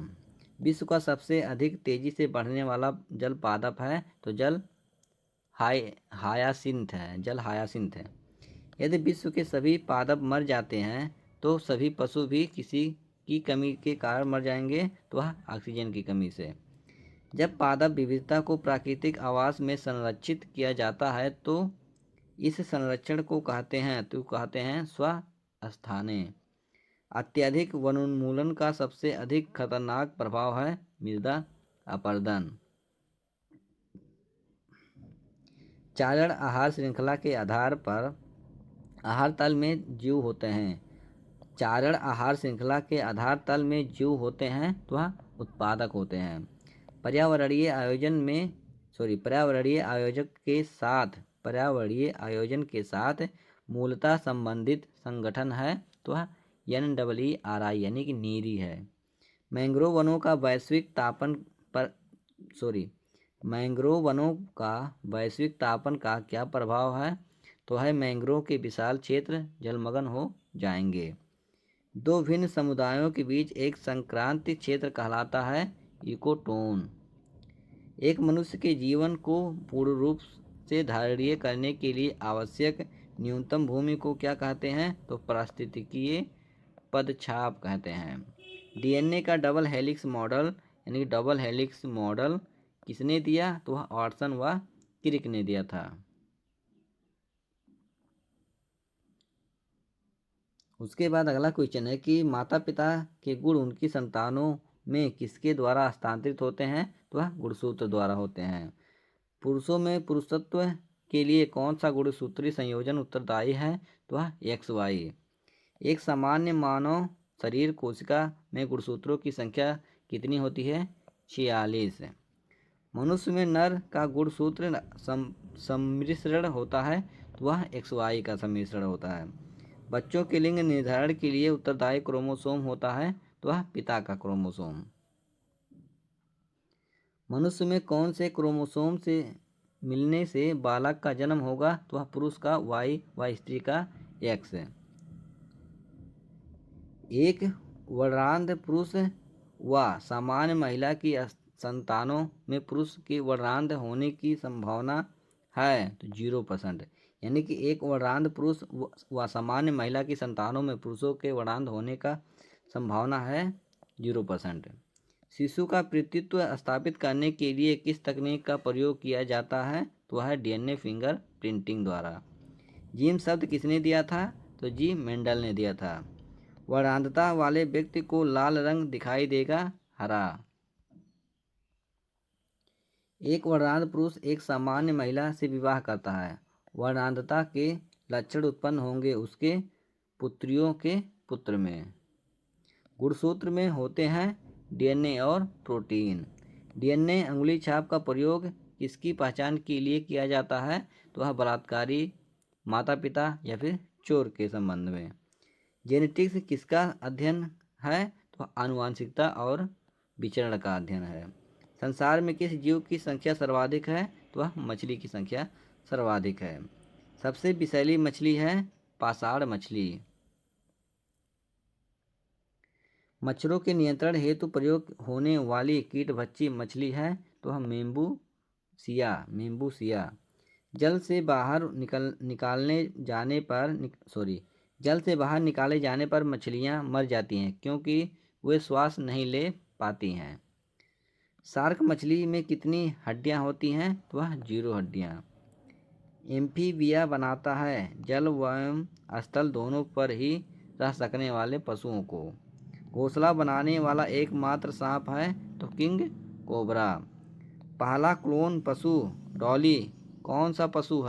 विश्व का सबसे अधिक तेजी से बढ़ने वाला जल पादप है तो जल हायासिंथ है। यदि विश्व के सभी पादप मर जाते हैं तो सभी पशु भी किसी की कमी के कारण मर जाएंगे, तो वह ऑक्सीजन की कमी से। जब पादप विविधता को प्राकृतिक आवास में संरक्षित किया जाता है तो इस संरक्षण को कहते हैं स्वस्थाने। अत्यधिक वनोन्मूलन का सबसे अधिक खतरनाक प्रभाव है मृदा अपरदन। चारण आहार श्रृंखला के आधार पर आहार तल में जीव होते हैं। चारण आहार श्रृंखला के आधार तल में जीव होते हैं तो वह उत्पादक होते हैं। पर्यावरणीय आयोजन के साथ मूलतः संबंधित संगठन है तो वह NERI यानी कि नीरी है। मैंग्रोव वनों का वैश्विक तापन का क्या प्रभाव है, तो है मैंग्रोव के विशाल क्षेत्र जलमग्न हो जाएंगे। दो भिन्न समुदायों के बीच एक संक्रांति क्षेत्र कहलाता है इकोटोन। एक मनुष्य के जीवन को पूर्ण रूप से धारणीय करने के लिए आवश्यक न्यूनतम भूमि को क्या कहते हैं, तो पारिस्थितिकीय पदछाप कहते हैं। DNA का डबल हेलिक्स मॉडल किसने दिया, तो वह वाटसन व क्रिक ने दिया था। उसके बाद अगला क्वेश्चन है कि माता पिता के गुण उनकी संतानों में किसके द्वारा हस्तांतरित होते हैं, तो वह गुणसूत्र द्वारा होते हैं। पुरुषों में पुरुषत्व के लिए कौन सा गुणसूत्री संयोजन उत्तरदायी है, तो वह XY। एक सामान्य मानव शरीर कोशिका में गुणसूत्रों की संख्या कितनी होती है, 46। मनुष्य में नर का गुणसूत्र सम्मिश्रण होता है तो वह XY का सम्मिश्रण होता है। बच्चों के लिंग निर्धारण के लिए उत्तरदायी क्रोमोसोम होता है तो वह पिता का क्रोमोसोम। मनुष्य में कौन से क्रोमोसोम से मिलने से बालक का जन्म होगा, तो वह पुरुष का Y व स्त्री का X। एक वर्णांध पुरुष व सामान्य महिला की संतानों में पुरुष के वर्णांध होने की संभावना है तो 0%। यानी कि एक वर्णांध पुरुष व सामान्य महिला की संतानों में पुरुषों के वर्णांध होने का संभावना है 0%। शिशु का पितृत्व स्थापित करने के लिए किस तकनीक का प्रयोग किया जाता है, तो वह है DNA फिंगर प्रिंटिंग द्वारा। जीन शब्द किसने दिया था, तो जी मेंडल ने दिया था। वर्णांधता वाले व्यक्ति को लाल रंग दिखाई देगा, हरा। एक वर्णांध पुरुष एक सामान्य महिला से विवाह करता है। वर्णांधता के लक्षण उत्पन्न होंगे उसके पुत्रियों के पुत्र में। गुणसूत्र में होते हैं DNA और प्रोटीन। DNA अंगुली छाप का प्रयोग किसकी पहचान के लिए किया जाता है, तो वह बलात्कारी, माता पिता या फिर चोर के संबंध में। जेनेटिक्स किसका अध्ययन है, तो आनुवांशिकता और विचरण का अध्ययन है। संसार में किस जीव की संख्या सर्वाधिक है, तो वह मछली की संख्या सर्वाधिक है। सबसे विषैली मछली है पाषाण मछली। मच्छरों के नियंत्रण हेतु प्रयोग होने वाली कीटभक्षी मछली है, तो वह मेम्बूसिया। जल से बाहर निकाले जाने पर मछलियां मर जाती हैं क्योंकि वे श्वास नहीं ले पाती हैं। शार्क मछली में कितनी हड्डियां होती हैं, तो वह 0 हड्डियां। एम्फीबिया बनाता है जल एवं स्थल दोनों पर ही रह सकने वाले पशुओं को। घोंसला बनाने वाला एकमात्र सांप है तो किंग कोबरा। पहला क्लोन पशु डॉली कौन सा पशु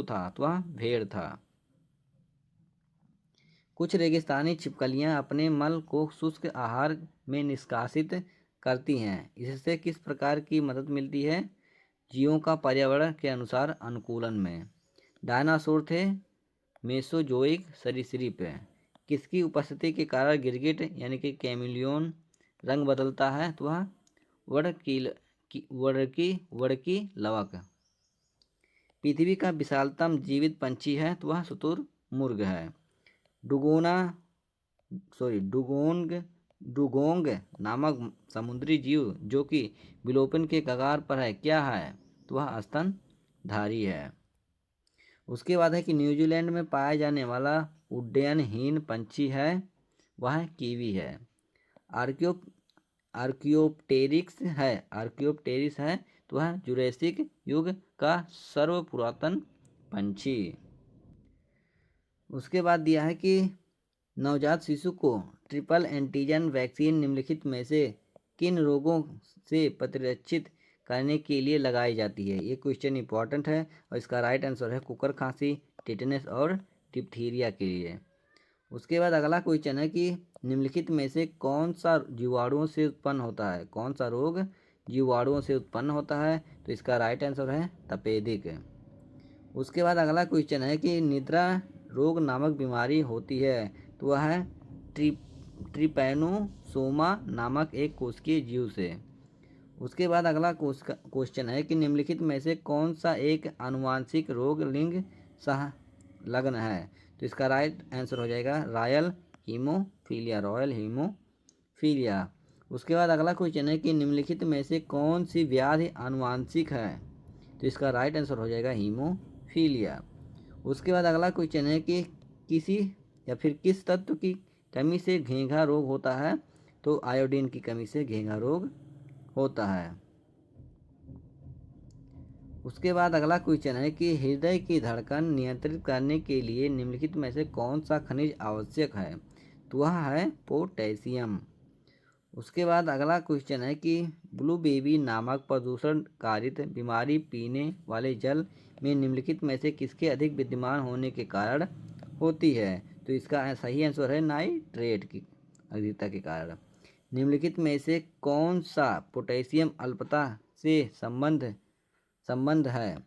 था, तो वह भेड़ था। कुछ रेगिस्तानी छिपकलियां अपने मल को शुष्क आहार में निष्कासित करती हैं, इससे किस प्रकार की मदद मिलती है, जीवों का पर्यावरण के अनुसार अनुकूलन में। डायनासोर थे मेसोजोइक सरीसृप है। किसकी उपस्थिति के कारण गिरगिट यानी कि कैमिलियन रंग बदलता है? तो वह वड़की लवक। पृथ्वी का विशालतम जीवित पंछी है? तो वह शुतुरमुर्ग है। डुगोंग नामक समुद्री जीव जो कि विलोपन के कगार पर है, क्या है? तो वह स्तनधारी है। उसके बाद है कि न्यूजीलैंड में पाया जाने वाला उड्डयनहीन पंछी है, वह कीवी है। आर्कियोप्टेरिक्स है तो वह जुरेसिक युग का सर्वपुरातन पंछी। उसके बाद दिया है कि नवजात शिशु को ट्रिपल एंटीजन वैक्सीन निम्नलिखित में से किन रोगों से प्रतिरक्षित करने के लिए लगाई जाती है? ये क्वेश्चन इंपॉर्टेंट है और इसका राइट आंसर है कुकर खांसी, टिटनेस और डिप्थीरिया के लिए। उसके बाद अगला क्वेश्चन है कि निम्नलिखित में से कौन सा जीवाणुओं से उत्पन्न होता है? कौन सा रोग जीवाणुओं से उत्पन्न होता है? तो इसका राइट आंसर है तपेदिक। उसके बाद अगला क्वेश्चन है कि निद्रा रोग नामक बीमारी होती है, तो वह है ट्रिपैनोसोमा नामक एक कोशिकीय जीव से। उसके बाद अगला क्वेश्चन है कि निम्नलिखित में से कौन सा एक आनुवांशिक रोग लिंग संलग्न है? तो इसका राइट आंसर हो जाएगा रॉयल हीमोफीलिया। उसके बाद अगला क्वेश्चन है कि निम्नलिखित में से कौन सी व्याधि आनुवांशिक है? तो इसका राइट आंसर हो जाएगा हीमोफीलिया। उसके बाद अगला क्वेश्चन है कि किसी या फिर किस तत्व की कमी से घेंघा रोग होता है? तो आयोडीन की कमी से घेंघा रोग होता है। उसके बाद अगला क्वेश्चन है कि हृदय की धड़कन नियंत्रित करने के लिए निम्नलिखित में से कौन सा खनिज आवश्यक है? तो वह है पोटेशियम। उसके बाद अगला क्वेश्चन है कि ब्लू बेबी नामक प्रदूषण कारित बीमारी पीने वाले जल में निम्नलिखित में से किसके अधिक विद्यमान होने के कारण होती है? तो इसका सही आंसर है नाइट्रेट की अधिकता के कारण। निम्नलिखित में से कौन सा पोटेशियम अल्पता से संबंध है?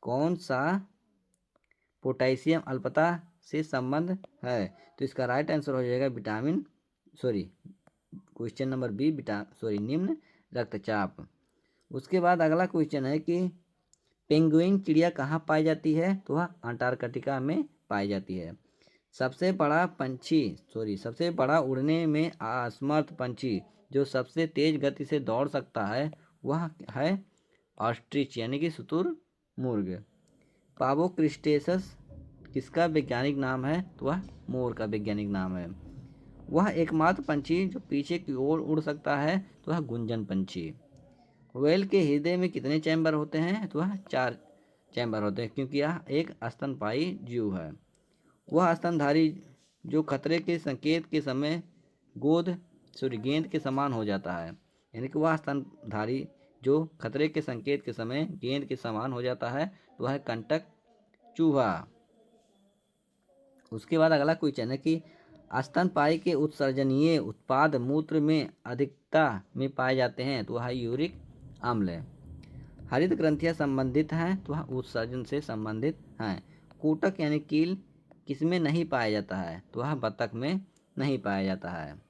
कौन सा पोटेशियम अल्पता से संबंध है? तो इसका राइट आंसर हो जाएगा क्वेश्चन नंबर बी निम्न रक्तचाप। उसके बाद अगला क्वेश्चन है कि पेंगुइन चिड़िया कहाँ पाई जाती है? तो वह अंटार्कटिका में पाई जाती है। सबसे बड़ा उड़ने में असमर्थ पंछी जो सबसे तेज गति से दौड़ सकता है, वह है ऑस्ट्रिच यानी कि शुतुरमुर्ग। पावोक्रिस्टेसस किसका वैज्ञानिक नाम है? तो वह मोर का वैज्ञानिक नाम है। वह एकमात्र पंछी जो पीछे की ओर उड़ सकता है, तो वह गुंजन पंछी। व्हेल के हृदय में कितने चैम्बर होते हैं? तो वह 4 चैम्बर होते हैं, क्योंकि यह एक स्तनपायी जीव है। वह स्तनधारी जो खतरे के संकेत के समय गेंद के समान हो जाता है, यानी कि वह स्तनधारी जो खतरे के संकेत के समय गेंद के समान हो जाता है, तो वह कंटक चूहा। उसके बाद अगला क्वेश्चन है कि स्तनपायी के उत्सर्जनीय उत्पाद मूत्र में अधिकता में पाए जाते हैं, तो वह यूरिक अम्ल। हरित ग्रंथियां संबंधित हैं, तो वह उत्सर्जन से संबंधित हैं। कोटक यानी कील किसमें नहीं पाया जाता है? तो वह बतख में नहीं पाया जाता है।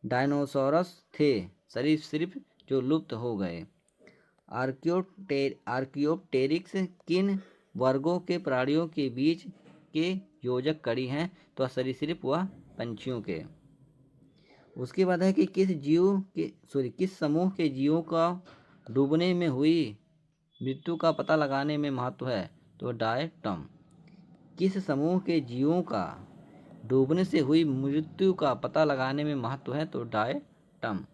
डायनोसॉरस थे सरीसृप जो लुप्त हो गए। आर्कियोप्टेरिक्स किन वर्गों के प्राणियों के बीच के योजक कड़ी हैं? तो सरीसृप व पंछियों के। उसके बाद है कि किस समूह के जीवों का डूबने में हुई मृत्यु का पता लगाने में महत्व है? तो डायटम। किस समूह के जीवों का डूबने से हुई मृत्यु का पता लगाने में महत्व है? तो डायटम।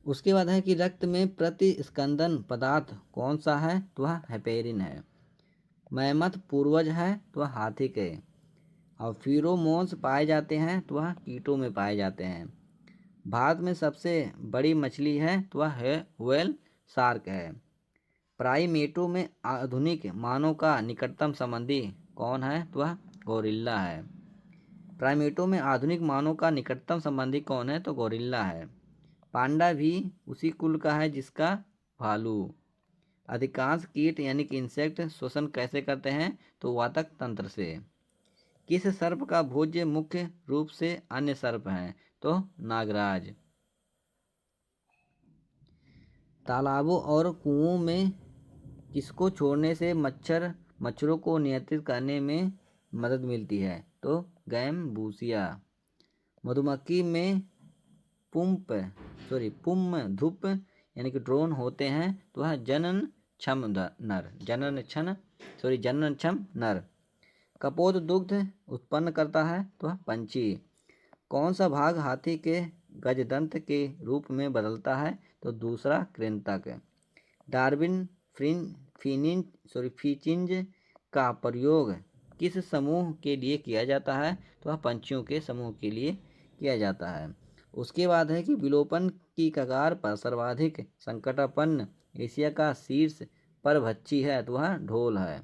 उसके बाद है कि रक्त में प्रतिस्कंदन पदार्थ कौन सा है? तो वह हेपेरिन है। मैमथ पूर्वज है, तो वह हाथी के। और फेरोमोन्स पाए जाते हैं, तो वह कीटों में पाए जाते हैं। भारत में सबसे बड़ी मछली है, तो वह है व्हेल शार्क है। प्राइमेटों में आधुनिक मानव का निकटतम संबंधी कौन है? तो वह गोरिल्ला है। प्राइमेटों में आधुनिक मानव का निकटतम संबंधी कौन है? तो गोरिल्ला है। पांडा भी उसी कुल का है जिसका भालू। अधिकांश कीट यानी कि इंसेक्ट श्वसन कैसे करते हैं? तो वातक तंत्र से। किस सर्प का भोज्य मुख्य रूप से अन्य सर्प हैं? तो नागराज। तालाबों और कुओं में किसको छोड़ने से मच्छरों को नियंत्रित करने में मदद मिलती है? तो गैम्बूसिया। मधुमक्खी में पुम धूप यानी कि ड्रोन होते हैं, तो वह जनन क्षम नर। कपोत दुग्ध उत्पन्न करता है, तो वह पंछी। कौन सा भाग हाथी के गजदंत के रूप में बदलता है? तो दूसरा कृंतक। डार्विन फिचिंज का प्रयोग किस समूह के लिए किया जाता है? तो वह पंछियों के समूह के लिए किया जाता है। उसके बाद है कि विलोपन की कगार पर सर्वाधिक संकटापन्न एशिया का शीर्ष परभक्षी है, तो वह ढोल है।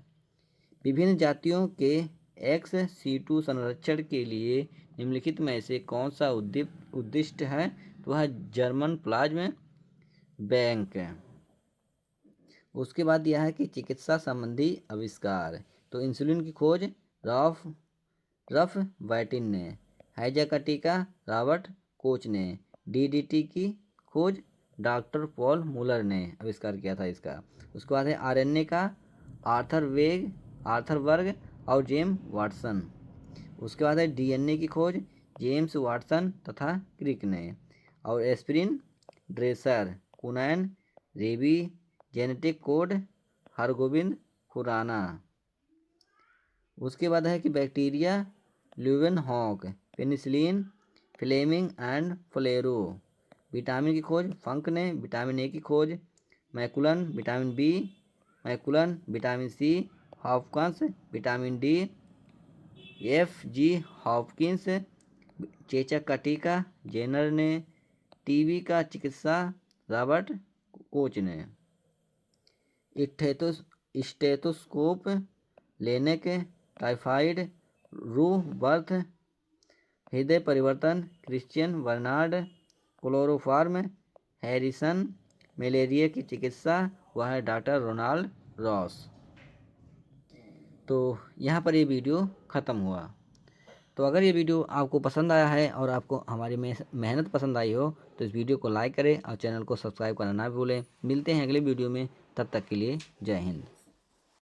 विभिन्न जातियों के एक्स सीटू संरक्षण के लिए निम्नलिखित में से कौन सा उद्दिष्ट है? तो वह जर्मन प्लाज्म बैंक। उसके बाद यह है कि चिकित्सा संबंधी आविष्कार। तो इंसुलिन की खोज रफ वाइटिन ने। हैजा का टीका रॉबर्ट कोच ने। डीडीटी की खोज डॉक्टर पॉल मुलर ने आविष्कार किया था इसका। उसके बाद है आरएनए का आर्थर वर्ग और जेम्स वाटसन। उसके बाद है डीएनए की खोज जेम्स वाटसन तथा क्रिक ने। और एस्पिरिन ड्रेसर कुनैन रेबी। Genetic code Hargobind Khorana. उसके बाद है कि bacteria Leeuwenhoek. Penicillin Fleming and Florey. Vitamin की खोज फंक ने। विटामिन ए की खोज McCollum. Vitamin B McCollum. Vitamin C Hopkins. Vitamin D F G. Hopkins. चेचक का टीका जेनर ने। टीबी का चिकित्सा रॉबर्ट कोच ने। स्टेथोस्कोप लेनेक टाइफाइड रूह बर्थ हृदय परिवर्तन Christiaan Barnard. Chloroform Harrison. Malaria की चिकित्सा वह है डॉक्टर रोनाल्ड रॉस। तो यहाँ पर ये वीडियो ख़त्म हुआ। तो अगर ये वीडियो आपको पसंद आया है और आपको हमारी मेहनत पसंद आई हो तो इस वीडियो को लाइक करें और चैनल को सब्सक्राइब करना ना भूलें। मिलते हैं अगले वीडियो में, तब तक के लिए जय हिंद।